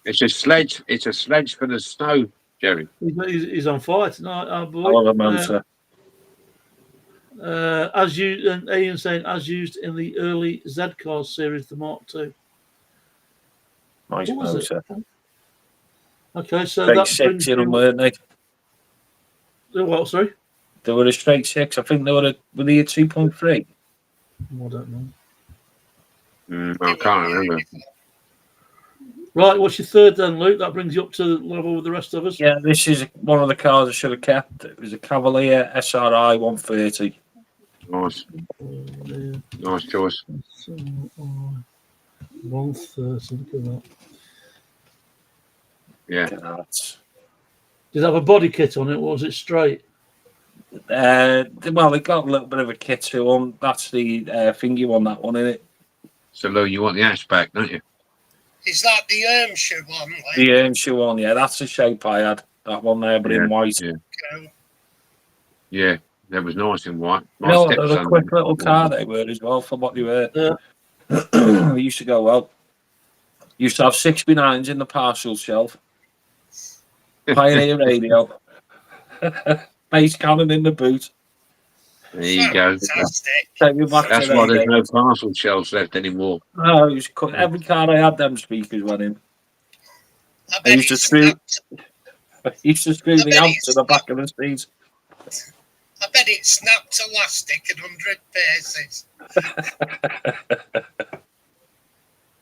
It's a sledge. It's a sledge for the snow, Jerry. He's on fire tonight, our boy. I love a man, sir. As you and Ian saying, as used in the early Z cars series, the Mark II. Nice motor. Okay, so straight that 6 in them, weren't they? What? Sorry, they were a straight 6. I think they were a 2.3. I don't know. I can't remember. Right, what's your third then, Luke? That brings you up to level with the rest of us. Yeah, this is one of the cars I should have kept. It was a Cavalier SRI 130. Nice. Nice choice. 130, look at that. Yeah. Did it have a body kit on it, or was it straight? Well, it got a little bit of a kit to them. That's the thingy on that one, isn't it? So, Lou, you want the hatchback, don't you? Is that the Ermshire one? Like? The Ermshire one, yeah. That's the shape I had. That one there, but in white. Yeah, that was nice in white. You know, they were a quick little car they were as well, for what they were. Yeah. They used to go well. Used to have 6B9s in the parcel shelf. Pioneer radio. Base cannon in the boot. There you go. Fantastic. Take me back That's to why them there's days. no parcel shelves left anymore. No, it was every car I had, them speakers went in. I bet used to it screw- snapped. Used to screw the amp to the back of the seat. I bet it snapped elastic at 100 paces.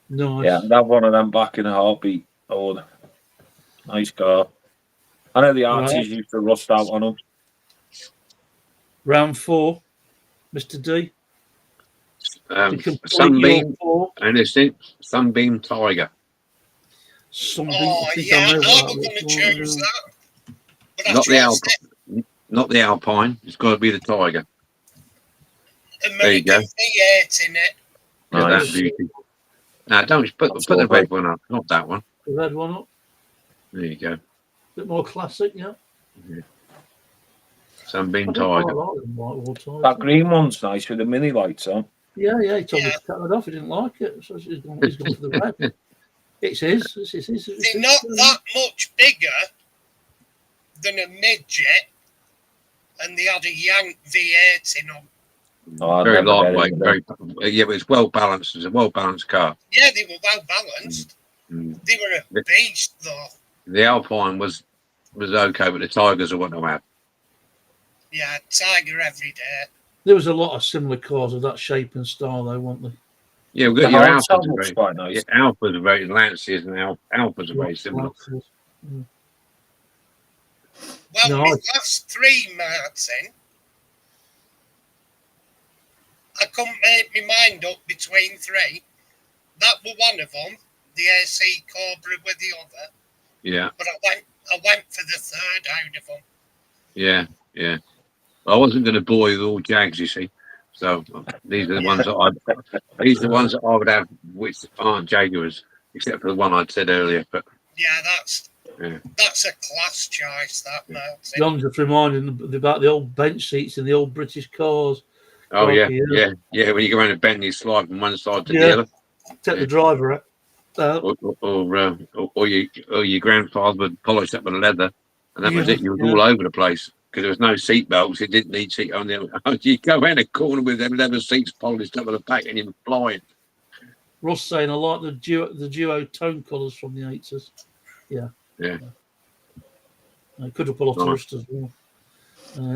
Nice. Yeah, I'd have one of them back in a heartbeat. Oh, nice car. I know the Archies used to rust out on them. Round 4, Mr. D. To complete Sunbeam, your 4. anything, Sunbeam Tiger. Something. Oh, I think yeah, I I know was that going to one. choose that. But I Not the chose Alpine. Not the Alpine. It's got to be the Tiger. it. There you go. American V8 in it. Look at Nice. that beauty. No, don't put That's the lovely. red one up. Not that one. The red one up. There you go. Bit more classic, yeah. Sunbeam I don't quite Tiger. like them white wall tires. That green one's nice with the mini lights on. Yeah, he told me Yeah. to cut it off. He didn't like it, so he's gone for the red. It's his. It's his. They're not that much bigger than a midget, and they had a Yank V8 in them. Oh, I'd Very never get lightweight. into them. Yeah, but it's well balanced. It's a well balanced car. Yeah, they were well balanced. Mm. They were a beast, though. The Alpine was okay, but the Tigers are what I have. Yeah, Tiger every day. There was a lot of similar cars of that shape and style, though, weren't there? Yeah, we've The got your hard top Alphas. looks quite nice. Yeah, Alphas are very Lanciers and Alphas are very similar. Well, No, my last 3, Martin, I couldn't make my mind up between 3. That were one of them, the AC Cobra with the other. Yeah, But I went for the third out of them. yeah. I wasn't going to bore you with all Jags, you see. So these are the ones that I would have, which aren't Jaguars, except for the one I'd said earlier. But Yeah, that's a class choice, that, Martin. John's just reminding them about the old bench seats in the old British cars. oh Yeah. yeah. When you go around a bend, you slide from one side to Yeah. the other. Take the driver out. Or your grandfather would polish up with leather, and that was Yeah, it. You was yeah. all over the place because there was no seat belts. It didn't need seat on the. You go around a corner with them leather seats polished up with the back, and you're flying. Ross saying I like the duo tone colours from the 80s. Yeah. I could have pulled off the Nice. rust as well.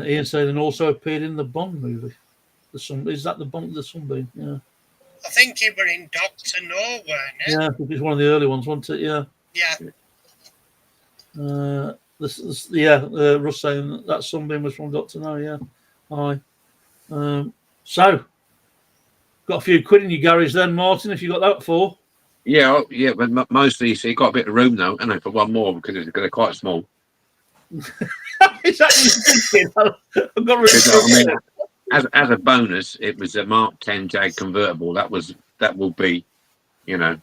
Ian saying and also appeared in the Bond movie. Is that the Sunbeam? Yeah. I think he were in Doctor No, weren't he? Yeah, I think it's one of the early ones, wasn't it? Yeah. Yeah. Russ saying that Sunbeam was from Doctor No. Yeah. Hi. So, got a few quid in your garage then, Martin. If you got that for. Yeah, but mostly, so you got a bit of room though, and for one more because they're quite small. Is that what you're thinking? I've got Because, I mean, rid as a bonus, it was a Mark 10 Jag convertible. That will be, you know,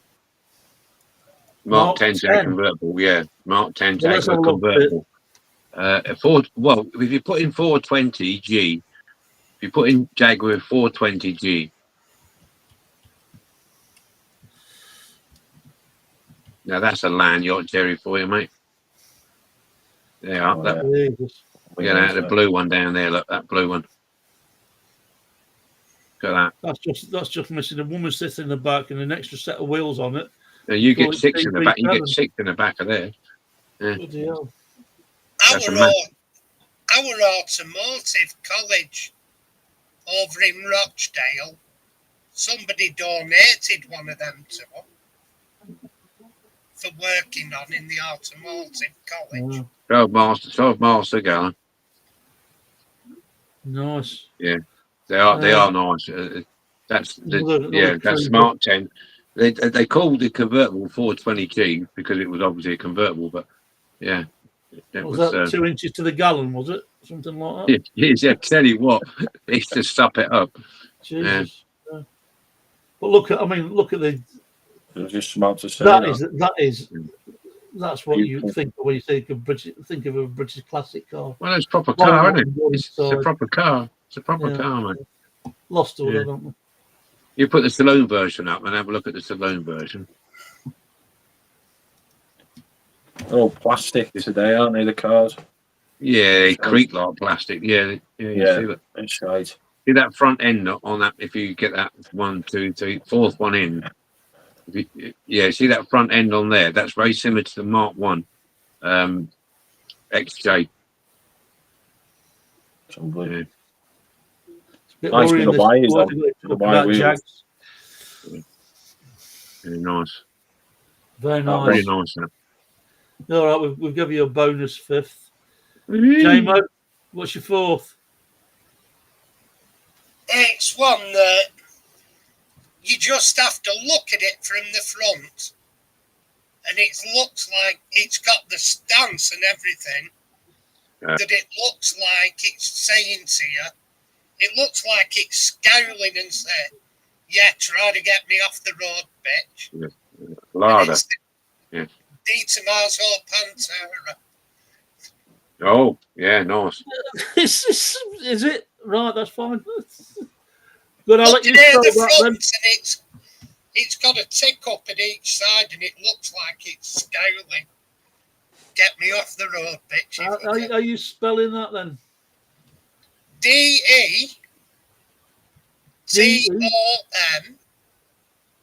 Mark 10 Jag convertible. Yeah, Mark 10 Jag convertible. Well, if you put in 420G, if you put in Jaguar 420G, now that's a land yacht, Jerry, for you, mate. Yeah, Jesus. The blue one down there. Look, that blue one. Look at that. That's just missing a woman sitting in the back and an extra set of wheels on it. Now you get 6 in the back. You get 6 in the back of there. Yeah. Bloody hell. Our automotive college over in Rochdale, somebody donated one of them to them for working on in the automotive college. 12 miles to go. Nice. Yeah, they are nice. That's Mark 10. They called the convertible 420G because it was obviously a convertible, but yeah. Was that 2 inches to the gallon, was it? Something like that? Yeah, tell you what, it's to stop it up. Jesus. Yeah. But look at the. Just about to say that's what you think of when you think of a British classic car. Well, it's a proper car, isn't it? It's a proper car. It's a proper car, mate. Lost order, don't we? You put the saloon version up and have a look at the saloon version. Oh, plastic today, aren't they, the cars? Yeah, they creak like plastic. Yeah. See that? That's right. See that front end on that? If you get that 1, 2, 3, fourth one in. See that front end on there? That's very similar to the Mark 1 XJ. Yeah. Nice with the wires on. The wire wheels. Very nice. Very nice. Very nice. All right, we'll give you a bonus 5th. J-Mo, what's your 4th? It's one that you just have to look at it from the front, and it looks like it's got the stance and everything. That it looks like it's saying to you, it looks like it's scowling and saying, "Yeah, try to get me off the road, bitch." Larder. D. Tommaso Pantera. Oh, yeah, nice. Is it? Right, that's fine. Good, I'll let you spell the front, that then. And it's got a tick up at each side, and it looks like it's scowling. Get me off the road, bitch. Are you spelling that then? D-E T-O-M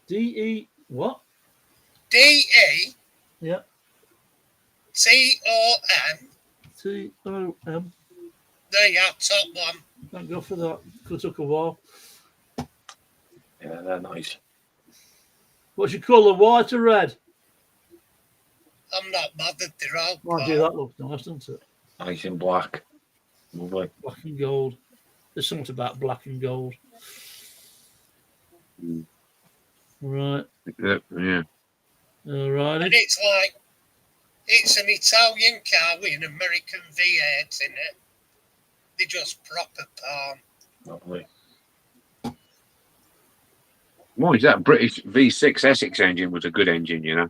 D-E what? D-E Yeah. T-O-M T-O-M. There you are, top one. Thank God for that. It took a while. Yeah, they're nice. What's your colour, white or red? I'm not bothered, they're all Mind you, that looks nice, doesn't it? Nice in black. Lovely. Black and gold. There's something about black and gold. Right. Yeah. All right. And it's like, it's an Italian car with an American V8 in it. They're just proper palm. Lovely. Mind that British V6 Essex engine was a good engine, you know.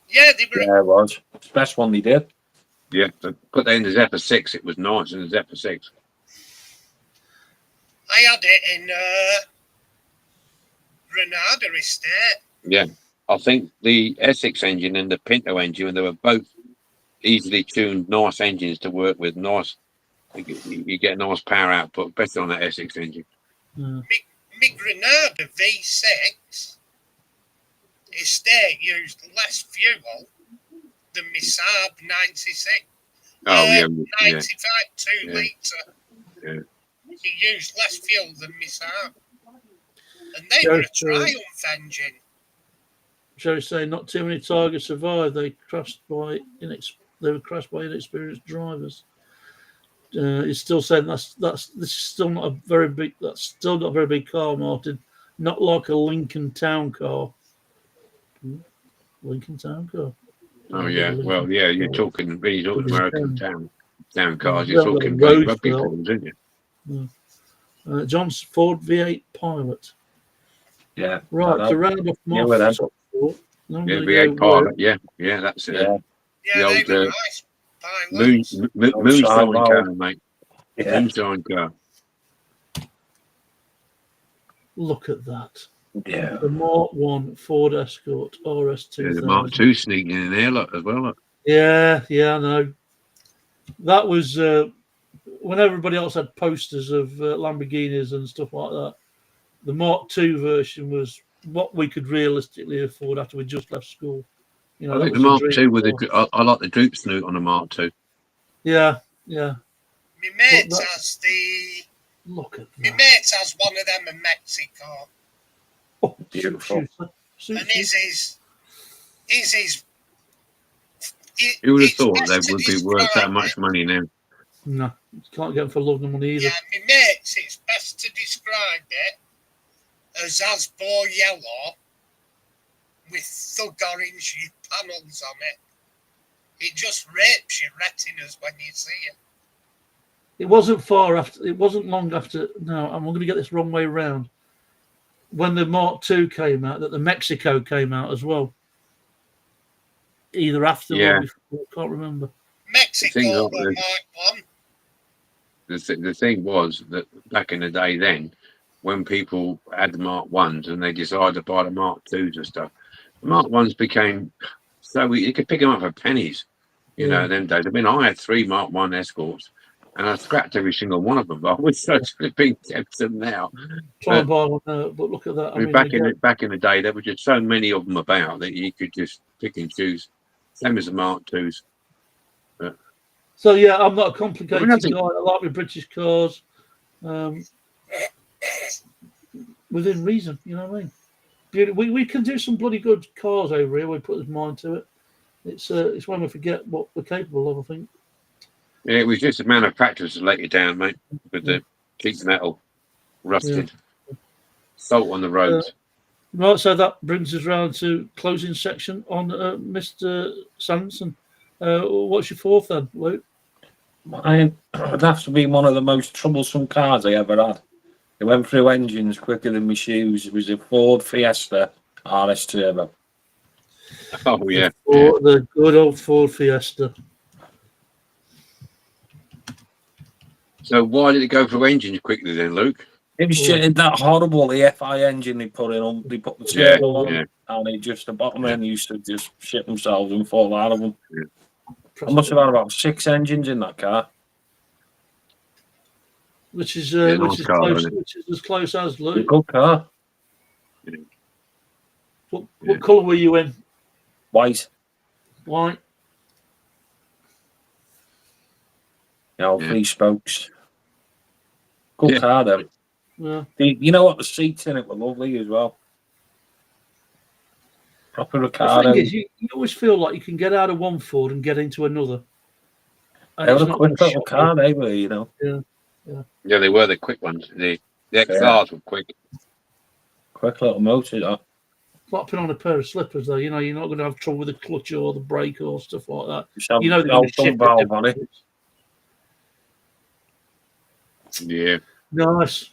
Yeah, they were. Yeah, it was. It's the best one they did. Yeah, to put that in the Zephyr 6, it was nice in the Zephyr 6. I had it in Granada Estate. Yeah, I think the Essex engine and the Pinto engine, they were both easily tuned, nice engines to work with. Nice, you get nice power output, better on that Essex engine. Yeah. My Granada V6 Estate used less fuel than my Saab 96. Oh, yeah. 95 2 litre. Yeah. It used less fuel than my Saab. And they were a Triumph engine. Shall we say, not too many Tigers survived. They were crashed by inexperienced drivers. He's still saying this is still not a very big. That's still not a very big car, Martin. Not like a Lincoln Town car. Lincoln Town car. Oh yeah, well yeah, you're talking when you talk American town cars, Yeah, you're talking road rugby still. fields, isn't you? John's Ford V8 Pilot. Yeah. Right, to round off my with them. top four. I'm Yeah, gonna V8 go Pilot. Yeah, that's it. Yeah. Yeah, The they were old, nice pilots. moonshine sidewall. car, mate. Yeah. Moonshine car. Look at that. Yeah. The Mark 1 Ford Escort RS2000. Yeah, the Mark II sneaking in there, look, as well. Look. Yeah, I know. That was when everybody else had posters of Lamborghinis and stuff like that. The Mark II version was what we could realistically afford after we just left school. You know, I that think was the Mark dream II with car. I like the droop snoot on the Mark II. Yeah. My mate that- has the. Look at My that. mate has one of them in Mexico, Oh, Beautiful. and his is. Who would have thought they would be worth that much money now? No, you can't get them for love nor money either. Yeah, my mates, it's best to describe it as Asbor yellow with thug orange panels on it. It just rapes your retinas when you see it. It wasn't far after. It wasn't long after. No, I'm going to get this wrong way round. When the Mark II came out, that the Mexico came out as well. Either after or before, I can't remember. Mexico were Mark 1. The thing was that back in the day then, when people had the Mark 1s and they decided to buy the Mark 2s and stuff, the Mark 1s became so you could pick them up for pennies, you know, them days. I mean, I had 3 Mark 1 Escorts and I scrapped every single one of them, but I wish I'd been kept them now. Try and buy one now, but look at that. I mean, back in the day, there were just so many of them about that you could just pick and choose. Same as the Mark 2s. So yeah, I'm not a complicated I guy. I like my British cars, within reason. You know what I mean? We can do some bloody good cars over here. We put this mind to it. It's when we forget what we're capable of. I think. Yeah, it was just the manufacturers that let you down, mate, with the sheet metal rusted, salt on the roads. Right, so that brings us round to closing section on Mr. Sanderson. What's your fourth then, Luke? It'd have to be one of the most troublesome cars I ever had. It went through engines quicker than my shoes. It was a Ford Fiesta RS Turbo. Oh yeah, The good old Ford Fiesta. So why did it go through engines quickly then, Luke? It was just that horrible, the FI engine they put in. They put the turbo on, and it just the bottom end used to just shit themselves and fall out of them. Yeah. I must have had about 6 engines in that car. Which is as close as Luke. Good car. What colour were you in? White. White. Yeah, 3 spokes. Good car though. Yeah. You know what? The seats in it were lovely as well. Proper Ricardo. The thing is, you always feel like you can get out of one Ford and get into another. They were a quick little car, they were, you know. Yeah, they were the quick ones. The XRs were quick. Quick little motor, that. Like putting on a pair of slippers, though. You know, you're not going to have trouble with the clutch or the brake or stuff like that. You know, they're going to shift valve on it. Yeah. Nice.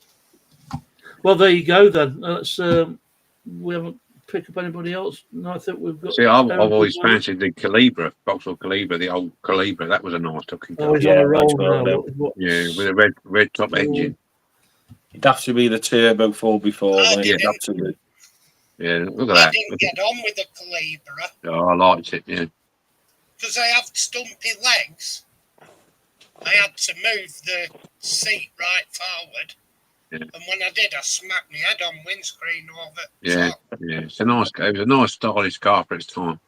Well, there you go then. Let's. We haven't picked up anybody else. No, I think we've got. See, I've always fancied the Calibra, Vauxhall Calibra, the old Calibra. That was a nice looking car. Oh, he's on a roll now. Yeah, with a red top engine. It'd have to be the turbo 4x4. It'd have to be. Yeah, look at that. I didn't get on with the Calibra. Oh, I liked it, yeah. Because I have stumpy legs. I had to move the seat right forward. Yeah. And when I did, I smacked my head on windscreen over. Yeah, yeah. It's a nice car. It was a nice, stylish car for its time.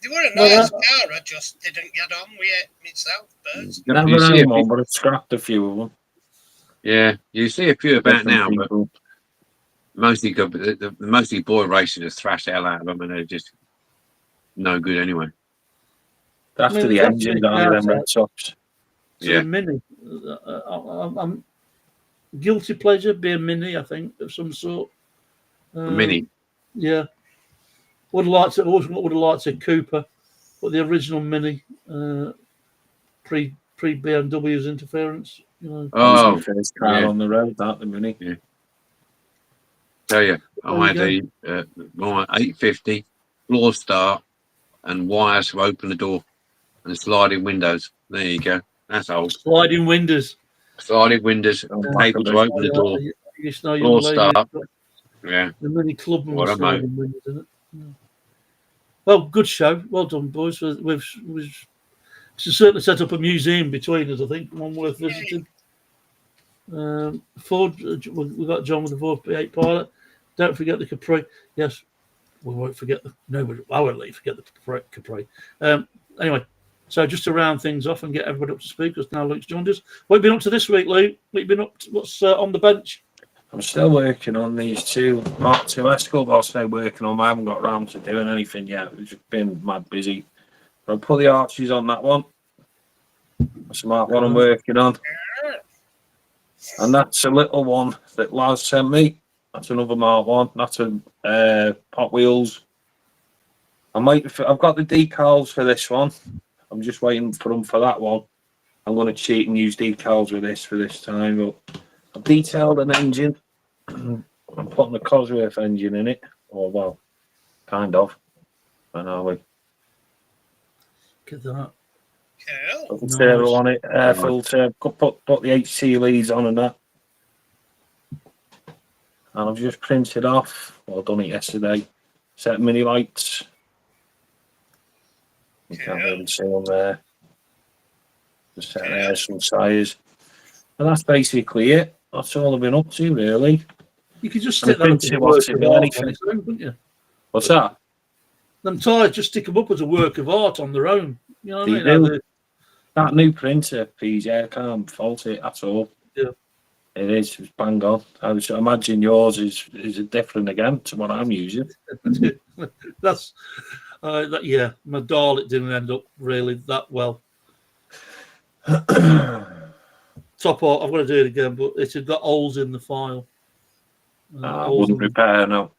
They were a nice car. I just didn't get on with it myself. But I've scrapped a few of them. Yeah, you see a few about now, but mostly boy racing has thrashed the hell out of them, and they're just no good anyway. After the engine on them red tops. Yeah, Mini. I'm guilty pleasure be a Mini, I think, of some sort. A Mini. Yeah. Would have liked a Cooper, but the original Mini, pre BMW's interference. You know. Oh, the first car on the road, that the Mini. Yeah. Tell you, There I you had my 850 floor start and wires to open the door and sliding windows. There you go. That's old. Sliding windows. Sliding windows, cable to open the door. You know, young Floor lady. start. Yeah. The Mini Clubman What was a sliding windows, isn't it? Yeah. Well, good show. Well done, boys. We've certainly set up a museum between us, I think. One worth visiting. Ford, we got John with the Ford P8 Pilot. Don't forget the Capri. Yes, we won't forget the. No, I won't let you forget the Capri. Anyway, so just to round things off and get everybody up to speed, because now Luke's joined us. What have you been up to this week, Luke? What have you been up to? What's on the bench? I'm still working on these two Mark II Escort. I'll stay working on them. I haven't got round to doing anything yet. It's been mad busy. I'll put the arches on that one. That's the Mark 1 I'm working on. And that's a little one that Laz sent me. That's another Mark 1. That's a Pot Wheels. I've got the decals for this one. I'm just waiting for them for that one. I'm going to cheat and use decals with this for this time. But I've detailed an engine. I'm putting a Cosworth engine in it. Or, well, kind of. I know we. Look at that. Cool. Put the turbo on it, air filter, put the HC leads on and that. And I've just printed off, well, I've done it yesterday, set mini lights. You can't really see them there. Just set there some size. And that's basically it. That's all I've been up to, really. You could just stick that up as a work of art on its own, couldn't you? What's that? Them tyres, just stick them up as a work of art on their own. You know what I They mean? do. That new printer, PJ, I can't fault it at all. Yeah. It is. It's bang on. I would imagine yours is different again to what I'm using. That's yeah. My Dalek didn't end up really that well. Top part. I've got to do it again, but it had got holes in the file. I wouldn't repair, no.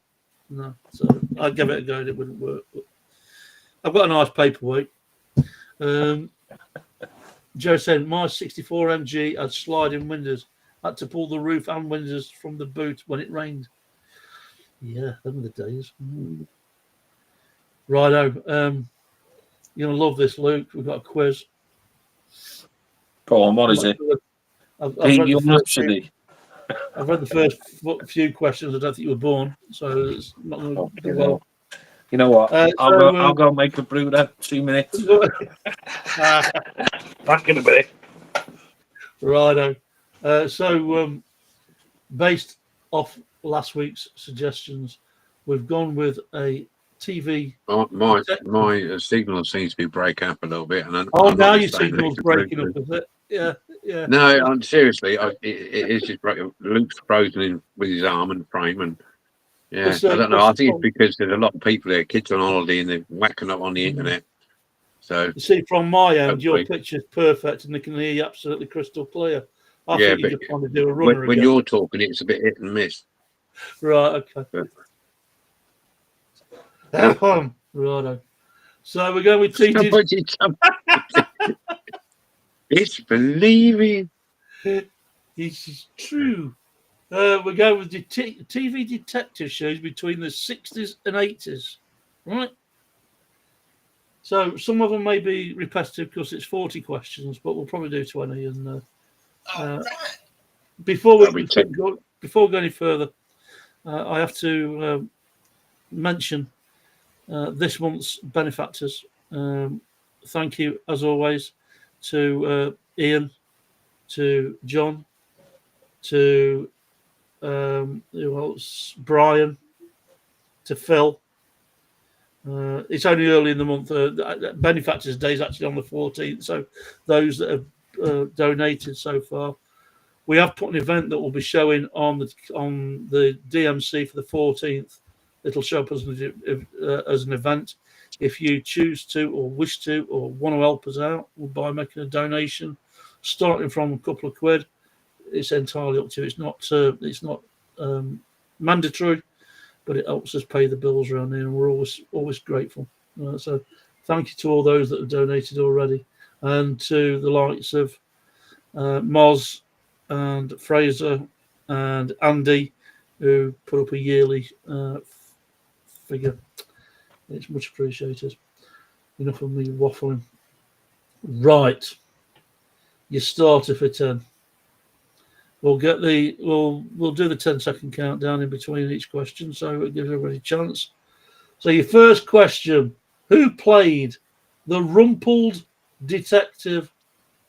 No, so I'd give it a go and it wouldn't work. But I've got a nice paperweight. Joe said my 64 MG had sliding windows. Had to pull the roof and windows from the boot when it rained. Yeah, them are the days. Righto. You're gonna love this, Luke. We've got a quiz. Go on, what is it? I've read the first few questions. I don't think you were born, so it's not going to be well. You know what? I'll go make a brew then. 2 minutes. Back in a bit. Righto. So, based off last week's suggestions, we've gone with a TV. My signal seems to be breaking up a little bit. And now your signal's breaking up, is it? Yeah. No, seriously, it is just breaking. Luke's frozen with his arm and frame, and I don't know. I think it's because there's a lot of people here, kids on holiday, and they're whacking up on the internet. So you see, from my end, your picture's perfect, and they can hear you absolutely crystal clear. I think you're just trying to do a runner when you're talking, it's a bit hit and miss. Right. Okay. Righto. So we're going with TG's. It's believing. This is true. We're going with the TV detective shows between the 60s and 80s. Right? So some of them may be repetitive because it's 40 questions, but we'll probably do 20. And before we go any further, I have to mention this month's benefactors. Thank you, as always, to Ian, to John, to who else? Brian, to Phil. It's only early in the month. Benefactors Day is actually on the 14th. So those that have donated so far, we have put an event that will be showing on the DMC for the 14th. It'll show up as an event. If you choose to, or wish to, or want to help us out by making a donation, starting from a couple of quid, it's entirely up to you. It's not mandatory, but it helps us pay the bills around here, and we're always grateful. So thank you to all those that have donated already, and to the likes of Moz and Fraser and Andy, who put up a yearly figure. It's much appreciated. Enough of me waffling. Right, you starter for 10. We'll do the 10-second countdown in between each question, so it gives everybody a chance. So your first question: who played the rumpled detective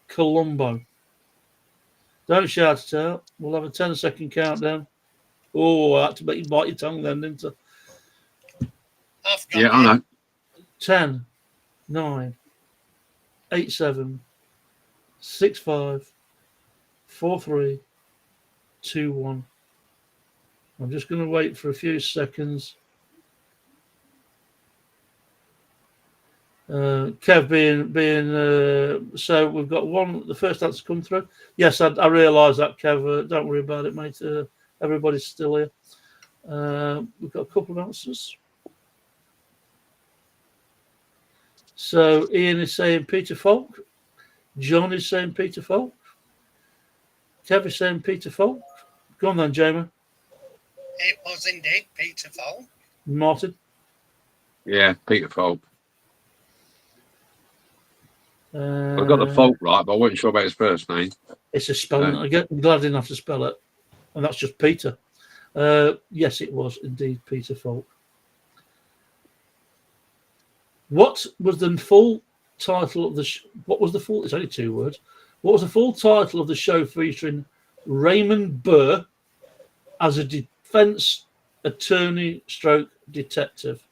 Columbo? Don't shout it out. We'll have a 10-second countdown. Oh, I had to make you bite your tongue then, didn't I? Yeah, I know. 10, 9, 8, 7, 6, 5, 4, 3, 2, 1. I'm just going to wait for a few seconds. Kev being so we've got one. The first answer come through. Yes, I realise that, Kev. Don't worry about it, mate. Everybody's still here. We've got a couple of answers. So Ian is saying Peter Falk. John is saying Peter Falk. Kev is saying Peter Falk. Go on then, Jamie. It was indeed Peter Falk. Martin. Yeah, Peter Falk. I got the Falk right, but I wasn't sure about his first name. It's a spelling. I'm glad I didn't have to spell it. And that's just Peter. Yes, it was indeed Peter Falk. What was the full title of the what was the full? It's only 2 words. What was the full title of the show featuring Raymond Burr as a defense attorney stroke detective?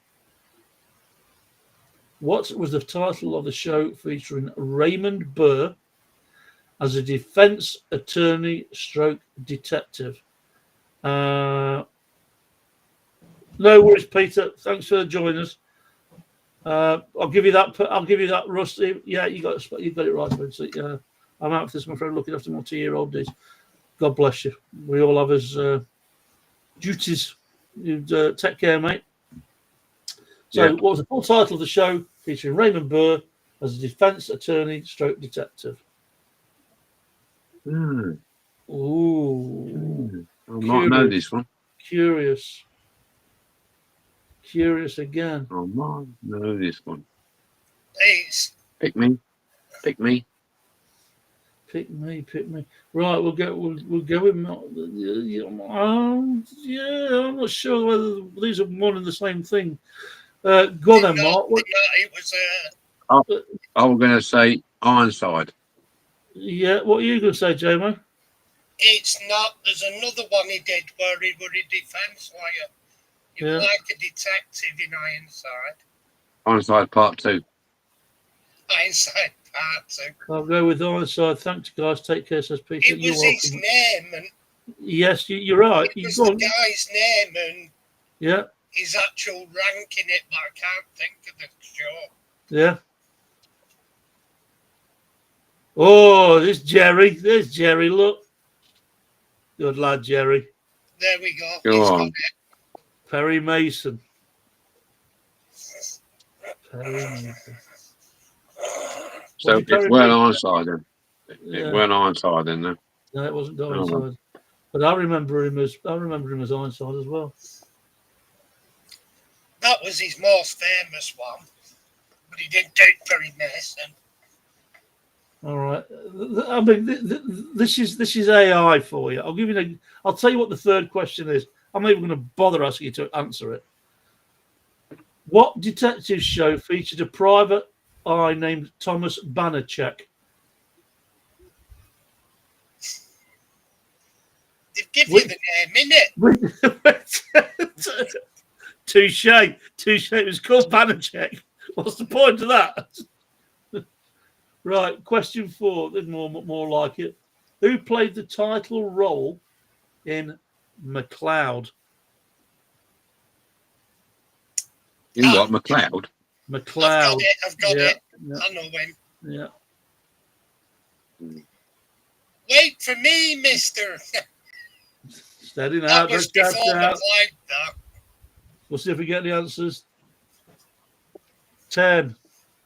What was the title of the show featuring Raymond Burr as a defense attorney stroke detective? No worries, Peter. Thanks for joining us. I'll give you that, Rusty. Yeah, you got it right, Vincent. I'm out for this, my friend, looking after my 2-year-old days. God bless you. We all have his duties. You take care, mate. So, What was the full title of the show featuring Raymond Burr as a defense attorney stroke detective? Ooh. I might know this one. Curious again. I might know this one. Please. Pick me. Pick me. Right, we'll go with. I'm not sure whether these are one and the same thing. Go on then, Mark. It was I was going to say Ironside. Yeah, what are you going to say, Jamie? It's not. There's another one he did where he was a defence lawyer. He was like a detective in Ironside. Ironside Part 2. Ironside Part 2. I'll go with Ironside. Thanks, guys. Take care, says Peter. It was his name. And yes, you're right. It was the guy's name and his actual rank in it, but I can't think of the show. Yeah. Oh, there's Jerry. Look. Good lad, Jerry. There we go. Go on. Perry Mason. So it weren't Ironside then. It weren't Ironside then, no. No, it wasn't Ironside. But I remember him as Ironside as well. That was his most famous one, but he didn't do Perry Mason. All right. I mean, this is AI for you. I'll tell you what the third question is. I'm not even going to bother asking you to answer it. What detective show featured a private eye named Thomas Banachek? They've given you the name, innit? Touche. It was called Banachek. What's the point of that? Right, question 4. There's more like it. Who played the title role in McLeod? In what? McLeod? McLeod. I've got it. I know him. Yeah. Wait for me, mister. Steady now. That was before I liked that. We'll see if we get the answers. 10,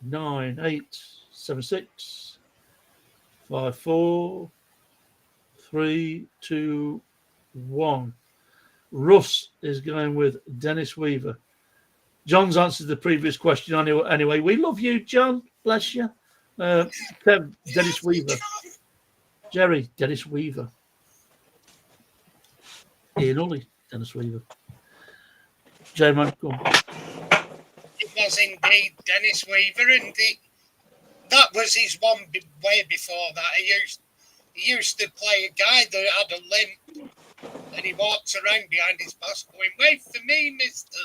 9, 8, 7, 6, 5, 4, 3, 2, 1. Russ is going with Dennis Weaver. John's answered the previous question anyway. We love you, John. Bless you. Kev, Dennis Weaver. Jerry, Dennis Weaver. Ian Ully, Dennis Weaver. J-Man, go on. It was indeed Dennis Weaver, and that was his one way before that. He used to play a guy that had a limp, and he walks around behind his boss going, "Wait for me, mister."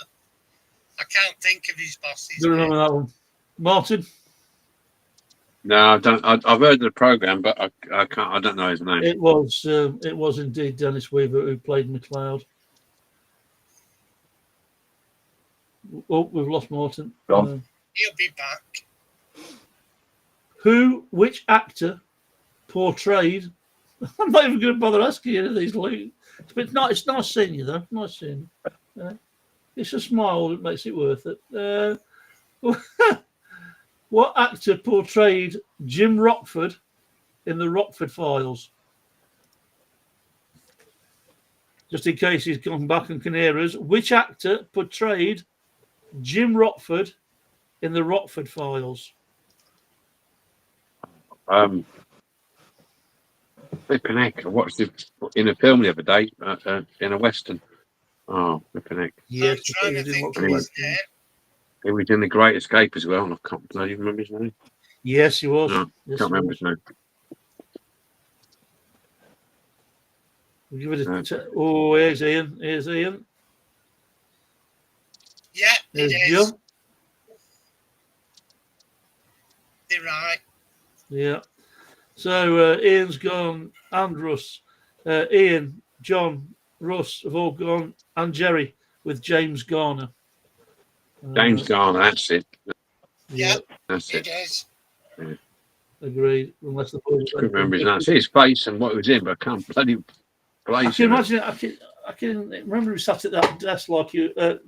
I can't think of his boss's Do you name. remember that one? Martin? No, I don't. I've heard of the program, but I can't. I don't know his name. It was indeed Dennis Weaver who played McLeod. Oh, we've lost Martin. Gone. He'll be back. Which actor portrayed? I'm not even going to bother asking you any of these, Luke. It's nice seeing you, though. Nice seeing you. It's a smile that makes it worth it. What actor portrayed Jim Rockford in the Rockford Files? Just in case he's gone back and can hear us, which actor portrayed Jim Rockford in the Rockford Files? Flipping heck! I watched it in a film the other day in a western. Oh, flipping heck! Yes, I'm trying to think of his name. He was in The Great Escape as well, and I can't bloody remember his name. Yes, he was. No, Yes, can't remember his name. We'll give it here's Ian. Here's Ian. Yeah, There's it is. John. You're right. Yeah. So Ian's gone and Russ. Ian, John, Russ have all gone, and Jerry with James Garner. James Garner, that's it. Yeah, That's it it. is. Agreed. Unless the boys I couldn't remember his name. I see his face and what he was in, but I can't bloody place I can him. imagine it. I can remember he sat at that desk like a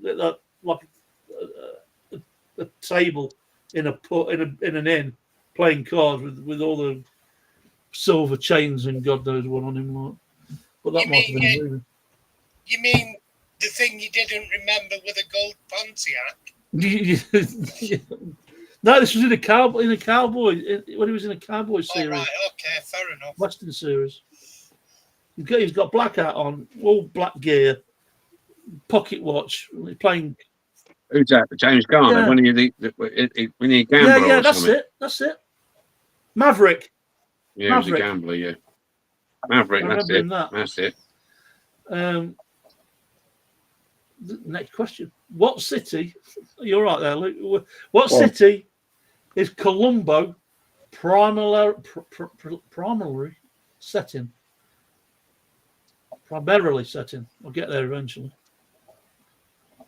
table in an inn playing cards with all the silver chains and God knows what on him. Like. But that might have been a movie. You mean the thing you didn't remember with a gold Pontiac? No, this was in a cowboy when he was in a cowboy series. Oh, right, okay, fair enough. Western series. He's got black hat on, all black gear, pocket watch. He's playing. Who's that? James Garner. Yeah. When he gambler Yeah, or that's something. That's it. Maverick. Yeah, he was a gambler. Yeah, Maverick. That's it. That's it. Next question. What city? You're right there, Luke. What city is Colombo primarily set in? Primarily set in. I'll get there eventually.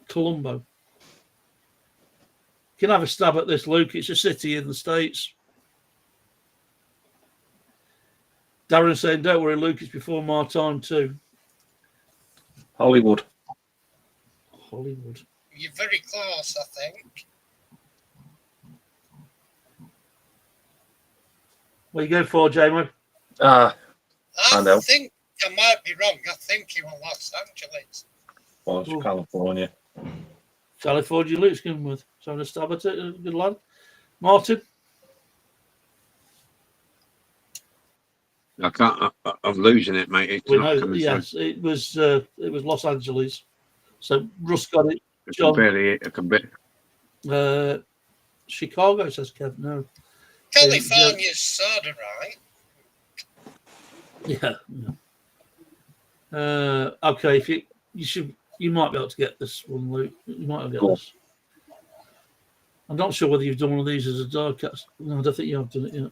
Colombo. You can have a stab at this, Luke. It's a city in the States. Darren saying, "Don't worry, Luke. It's before my time too." Hollywood. You're very close, I think. What are you going for, J-Mo? I know. think I might be wrong. I think you were Los Angeles. Well, it's California. California, Luke's going with. So I'm going to stab at it. Good lad. Martin? I can't. I'm losing it, mate. It's not coming through. It was Los Angeles. So Russ got it. I can bet. Chicago says Kev. No. California's sort of right. Yeah. Okay. If you might be able to get this one, Luke. You might have got this. I'm not sure whether you've done one of these as a diecast. No, I don't think you have done it yet.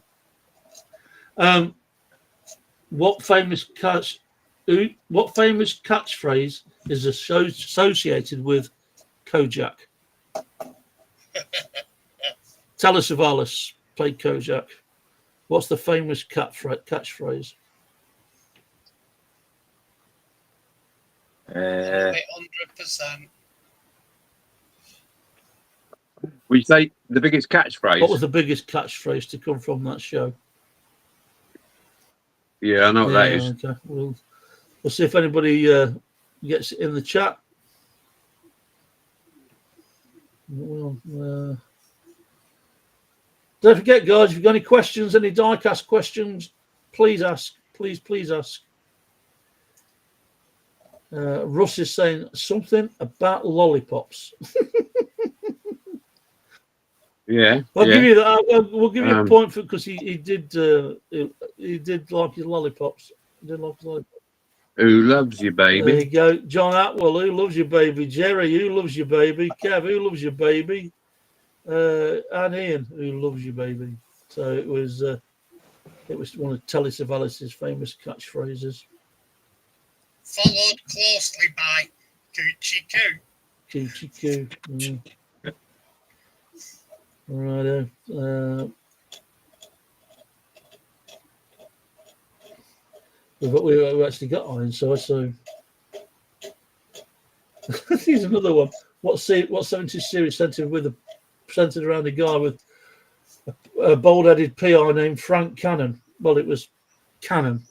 What famous catchphrase is associated with Kojak? Talis Savalas played Kojak. What's the famous catchphrase? 100%. We say the biggest catchphrase. What was the biggest catchphrase to come from that show? Yeah, I know what that is. Okay. We'll see if anybody gets it in the chat. Well, don't forget, guys, if you've got any questions, any diecast questions, please ask. Please ask. Russ is saying something about lollipops. Yeah. I'll give you that. We'll give you a point for because he did like his lollipops. He did like his lollipops. Who loves you, baby? There you go. John Atwell, who loves you, baby. Jerry, who loves you, baby. Kev, who loves you, baby. And Ian, who loves you, baby. So it was one of Telly Savalas' famous catchphrases. Followed closely by Coochie Coo. Coochie Coo. Righto. We've actually got Ironside, so here's another one. What 70s series centered around a guy with a bald-headed PI named Frank Cannon? Well, it was Cannon.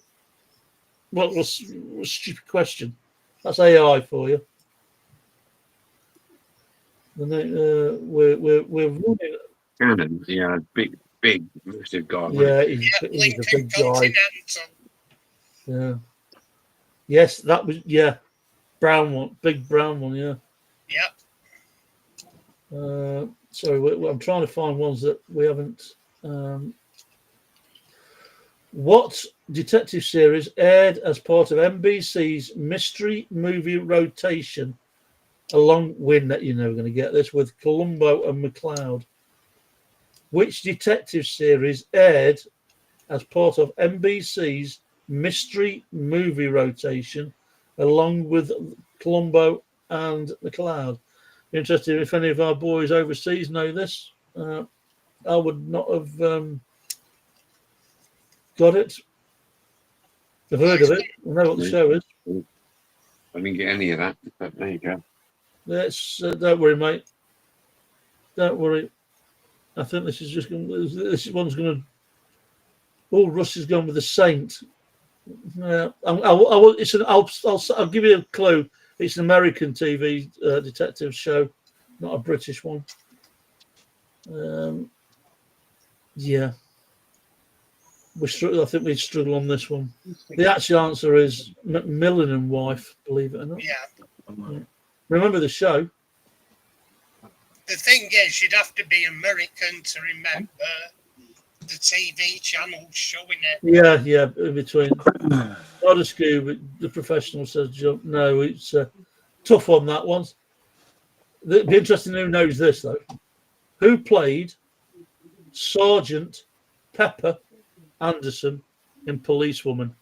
What was a stupid question? That's AI for you. And then, we're running. Cannon, yeah, big, massive guy. Yeah, he's a big guy. Yeah. Yes, that was brown one, big brown one. Yeah. Yep. Sorry, I'm trying to find ones that we haven't. What detective series aired as part of NBC's mystery movie rotation? Along with that, you're never going to get this with Columbo and McLeod. Which detective series aired as part of NBC's mystery movie rotation along with Columbo and McLeod? Interested if any of our boys overseas know this. I would not have got it. I've heard of it. I know what the show is. I didn't get any of that, but there you go. Don't worry, mate. Don't worry. I think this is just this one's going to. Oh, Russ has gone with the Saint. I'll give you a clue. It's an American TV detective show, not a British one. Yeah, I think we struggle on this one. The actual answer is Macmillan and Wife. Believe it or not. Yeah. Remember the show? The thing is, you'd have to be American to remember the TV channels showing it. Yeah, in between. Not a scuba. The professional says jump. No, it's tough on that one. It'd be interesting who knows this though. Who played Sergeant Pepper Anderson in Policewoman?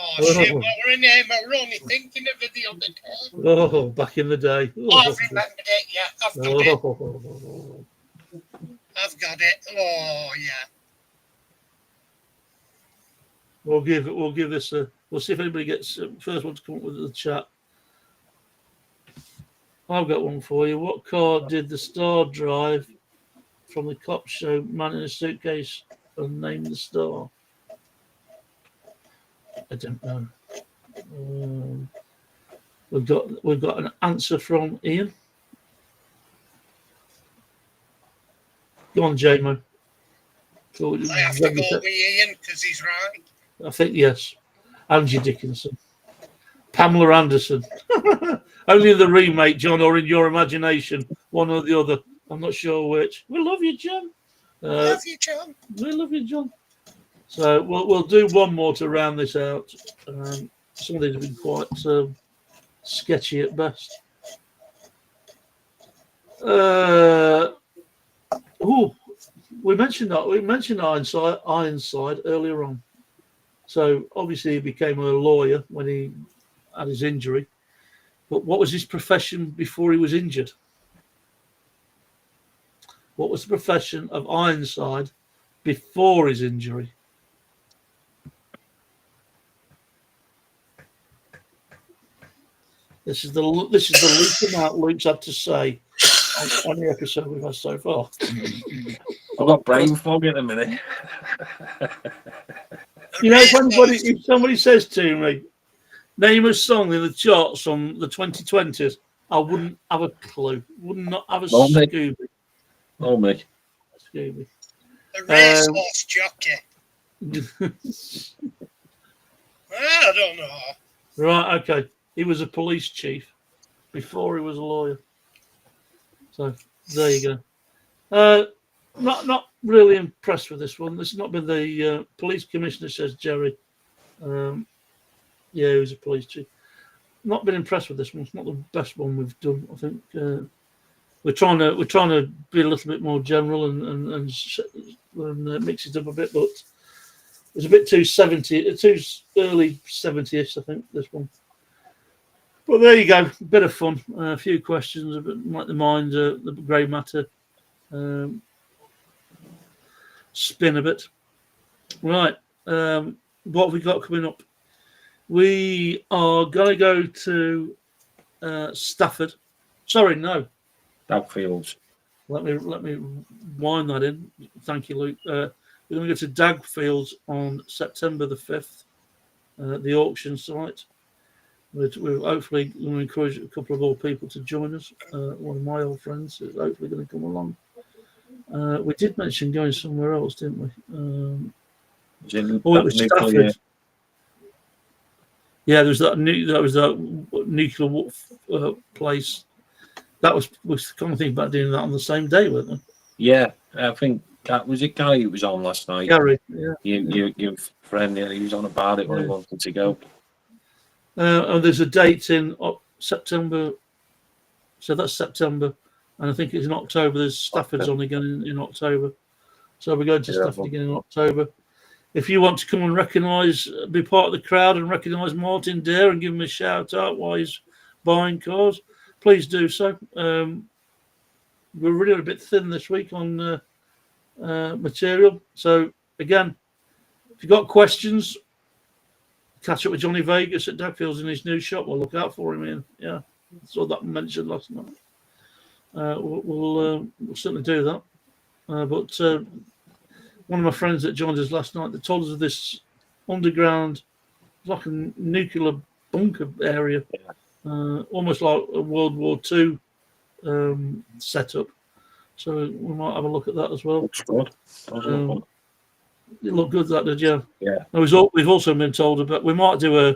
Oh shit! What were her name? I were only thinking of it the other day. Oh, back in the day. I've remembered it. Yeah, I've got it. I've got it. Oh yeah. We'll give this a. We'll see if anybody gets first one to come up with the chat. I've got one for you. What car did the star drive from the cop show Man in a Suitcase and Name the Star? I don't know. We've got an answer from Ian. Go on, J-Mo. I have to go with Ian because he's right. I think yes. Angie Dickinson. Pamela Anderson. Only the remake, John, or in your imagination, one or the other. I'm not sure which. We love you, John. Love you, John. We love you, John. So we'll do one more to round this out. Some of these have been quite sketchy at best. We mentioned that. We mentioned Ironside earlier on. So obviously he became a lawyer when he had his injury. But what was his profession before he was injured? What was the profession of Ironside before his injury? This is the least amount Luke's had to say on the episode we've had so far. I've got brain fog in a minute. You know, if somebody says to me, name a song in the charts from the 2020s, I wouldn't have a clue. Would not have a Scooby. Oh, me. Scooby. A racehorse jockey. I don't know. Right, okay. He was a police chief before he was a lawyer. So there you go. Not really impressed with this one. This has not been the police commissioner, says Jerry. Yeah, he was a police chief. Not been impressed with this one. It's not the best one we've done. I think we're trying to be a little bit more general and mix it up a bit, but it's a bit too early 70ish. I think this one. But there you go, a bit of fun. A few questions, a bit like the mind, the grey matter, spin a bit. Right, what have we got coming up? We are going to go to Stafford. Sorry, no. Dagfields. Let me wind that in. Thank you, Luke. We're going to go to Dagfields on September the 5th, the auction site. We're hopefully going to encourage a couple of old people to join us. One of my old friends is hopefully going to come along. We did mention going somewhere else, didn't we? It was Stafford. Yeah, there was that nuclear place. That was kind of thinking about doing that on the same day, weren't we? Yeah, I think was it Gary who was on last night? Gary, yeah. Your friend, yeah, he was on about it when he wanted to go. And there's a date in September, so that's September, and I think it's in October. There's Stafford's on again in October, so we're going to Stafford again in October. If you want to come and be part of the crowd and recognise Martin Dare and give him a shout out while he's buying cars, please do so. We're really a bit thin this week on material, so again, if you've got questions, catch up with Johnny Vegas at Dagfields in his new shop. We'll look out for him in. Yeah, saw that mentioned last night. We'll certainly do that. But one of my friends that joined us last night that told us of this underground, like a nuclear bunker area, almost like a World War II setup. So we might have a look at that as well. Looks good. It looked good, that did, yeah. Yeah. We've also been told about, we might do a,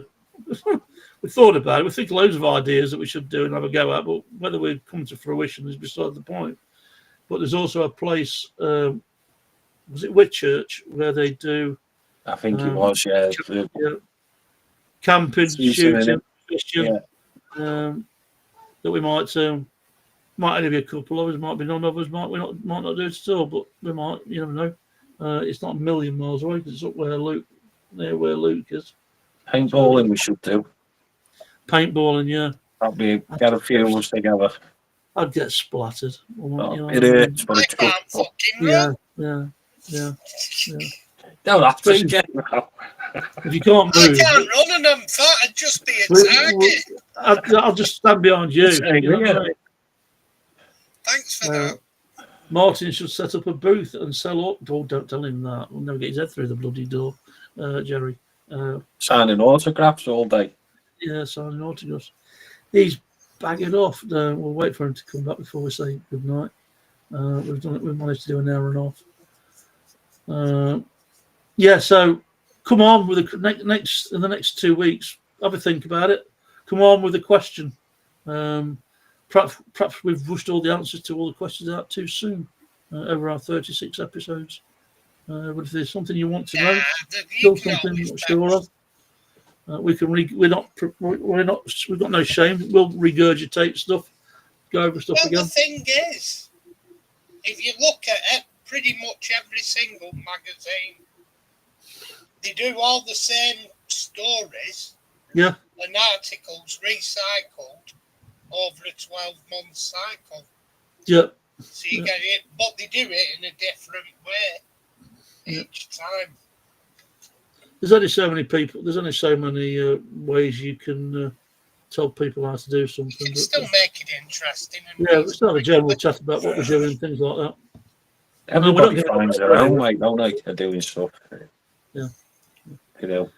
we thought about it, we think loads of ideas that we should do and have a go at, but whether we come to fruition is beside the point. But there's also a place, was it Whitchurch, where they do... I think it was, yeah. Camping, shooting, fishing, yeah. that we might only be a couple of us, might be none of us, might not do it at all, but we might, you never know. It's not a million miles away because it's up where Luke is. Paintballing we should do. Paintballing, yeah. That'd be get a few of us together. I'd get splattered. It hurts, but it's good. Yeah. No, that's if you can't move. I can't run and I'm fat. I'd just be a target. I'll just stand behind you. Thanks for that. Martin should set up a booth and sell up. Oh, don't tell him that. We'll never get his head through the bloody door, Jerry. Signing autographs all day. Yeah, signing autographs. He's bagging off. We'll wait for him to come back before we say good night. We've done it. We've managed to do an hour and a half. Yeah, so come on with in the next 2 weeks. Have a think about it. Come on with a question. Perhaps we've rushed all the answers to all the questions out too soon over our 36 episodes. But if there's something you want to know, still something you're not sure of, we've got no shame. We'll regurgitate stuff, go over stuff again. The thing is, if you look at pretty much every single magazine, they do all the same stories. Yeah. And articles recycled over a 12-month cycle. Yeah. So you get it, but they do it in a different way each time. There's only so many people. There's only so many ways you can tell people how to do something. You can But, still make it interesting. And yeah, let's have a general chat about what we're doing, things like that. Everybody No, finds their own way, don't they, to doing stuff. Yeah. You know,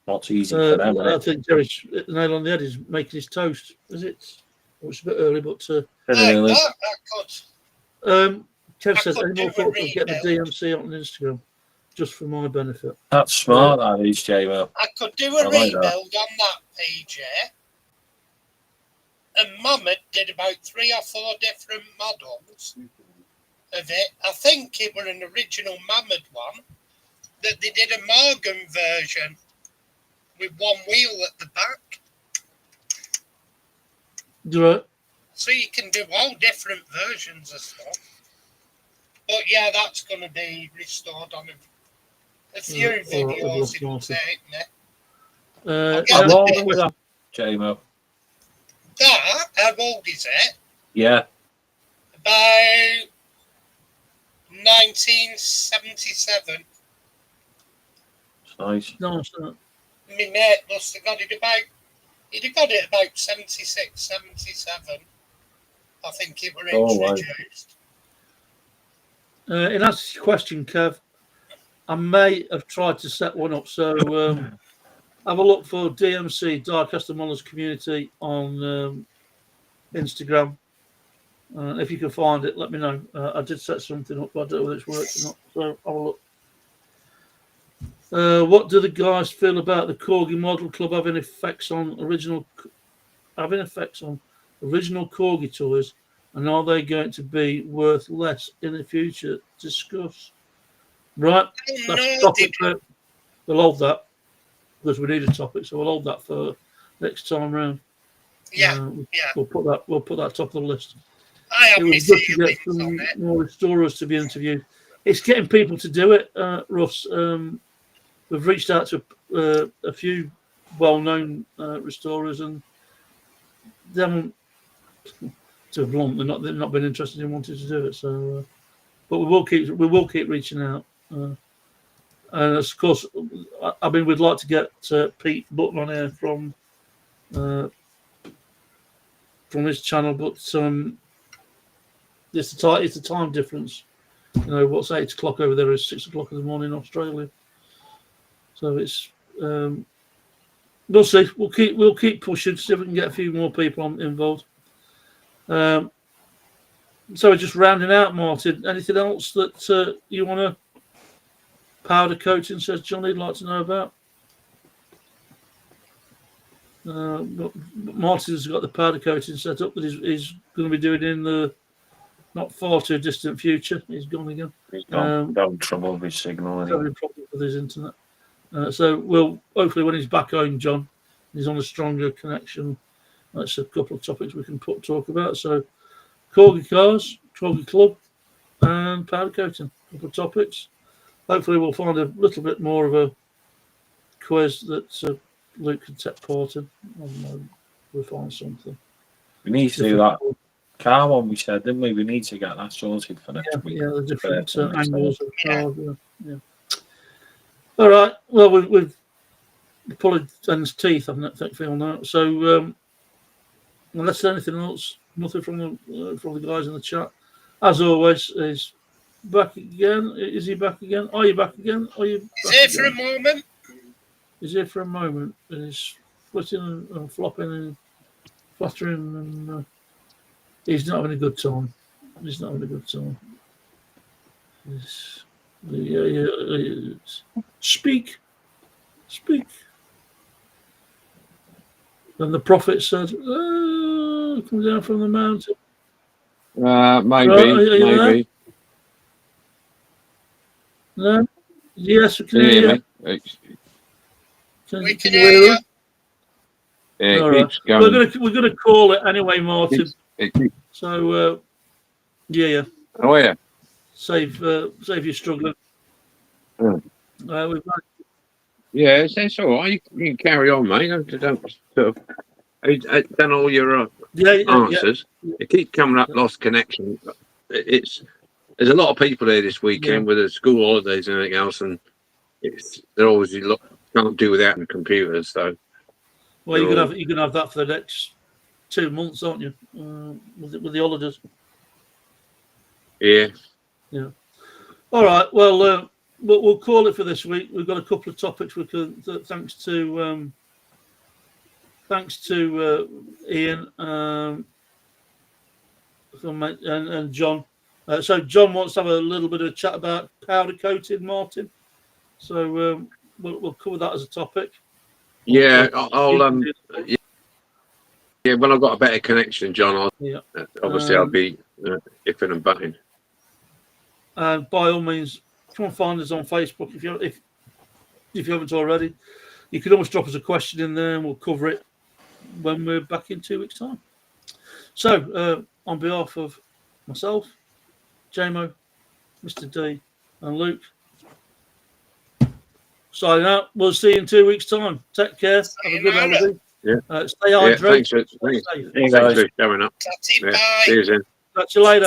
not easy for them. I think Jerry's hit the nail on the head. He's making his toast. Is it? Well, it's a bit early, but Really. Kev says, could any more do a thoughts on getting the rebuild. DMC on Instagram? Just for my benefit. That's smart, that is, J-Mo. I could do I a like that. rebuild on that page, and Mama did about 3 or 4 different models of it. I think it were an original Mammoth one that they did a Morgan version with one wheel at the back. Right. So you can do all different versions of stuff. But yeah, that's going to be restored on a few videos it'll take me. How old was that, J-Mo? That, how old is it? Yeah. About 1977. Nice. Nice. My mate must have got it about, he'd have got it about 76, 77. I think it were introduced. In answer to your question, Kev, I may have tried to set one up. So have a look for DMC, Diecast Mullers Community, on Instagram. If you can find it, let me know. I did set something up, but I don't know whether it's worked or not. So have a look. What do the guys feel about the Corgi Model Club having effects on original Corgi toys, and are they going to be worth less in the future? Discuss. Right, that's a topic. We'll hold that because we need a topic, so we'll hold that for next time round. Yeah, We'll put that top of the list. I have It my was good to feelings get some on it. more restorers to be interviewed. It's getting people to do it, Russ. We've reached out to a few well-known restorers, and they haven't, to be blunt, they've not been interested in wanting to do it. So, but we will keep reaching out. And of course, I mean, we'd like to get Pete Button on here from his channel, but it's the time difference. You know, what's 8 o'clock over there is 6 o'clock in the morning in Australia. So it's we'll see. We'll keep pushing to see if we can get a few more people involved. So we're just rounding out, Martin. Anything else that you want to powder coating? Says Johnny, like to know about. Martin's got the powder coating set up that he's going to be doing in the not far too distant future. He's gone again. He's gone trouble with his signal. He's having problems with his internet. So we'll hopefully when he's back home, John, he's on a stronger connection. That's a couple of topics we can talk about. So Corgi cars, Corgi club, and powder coating. A couple of topics. Hopefully we'll find a little bit more of a quiz that Luke can take part in. I don't know. We'll find something. We need to do that car one we said, didn't we? We need to get that sorted for next week. Yeah, the different angles of cars. Yeah. All right. Well, we've pulled Dan's teeth, I think, feel now. So, unless there's anything else, nothing from the guys in the chat. As always, is back again. Is he back again? Are you back again? Are you? He's here for a moment. He's here for a moment. And he's flipping and flopping and fluttering, and he's not having a good time. He's not having a good time. Yeah. Speak. And the prophet said, come down from the mountain. Maybe. No? Yes, we can hear you. We can hear you. Yeah, all right. We're gonna call it anyway, Martin. So yeah. Oh yeah. Save you struggling. Yeah, it's all right. You can carry on, mate. Don't sort of done all your answers. Yeah. It keeps coming up lost connection. There's a lot of people here this weekend with the school holidays and everything else, and they're always can't do without the computers. So Well, you're gonna have that for the next 2 months, aren't you? With the holidays. Yeah. Yeah. All right. Well, we'll call it for this week. We've got a couple of topics we can. Thanks to Ian and John. So John wants to have a little bit of chat about powder coating, Martin. So we'll cover that as a topic. Yeah, I'll yeah, when I've got a better connection, John, obviously I'll be iffing and butting. And by all means, come and find us on Facebook if you haven't already. You can always drop us a question in there, and we'll cover it when we're back in 2 weeks' time. So, on behalf of myself, JMO, Mr. D, and Luke, signing out. We'll see you in 2 weeks' time. Take care. Have a good holiday. Yeah. Stay hydrated. Thanks for showing up. Bye. See you then. Catch you later.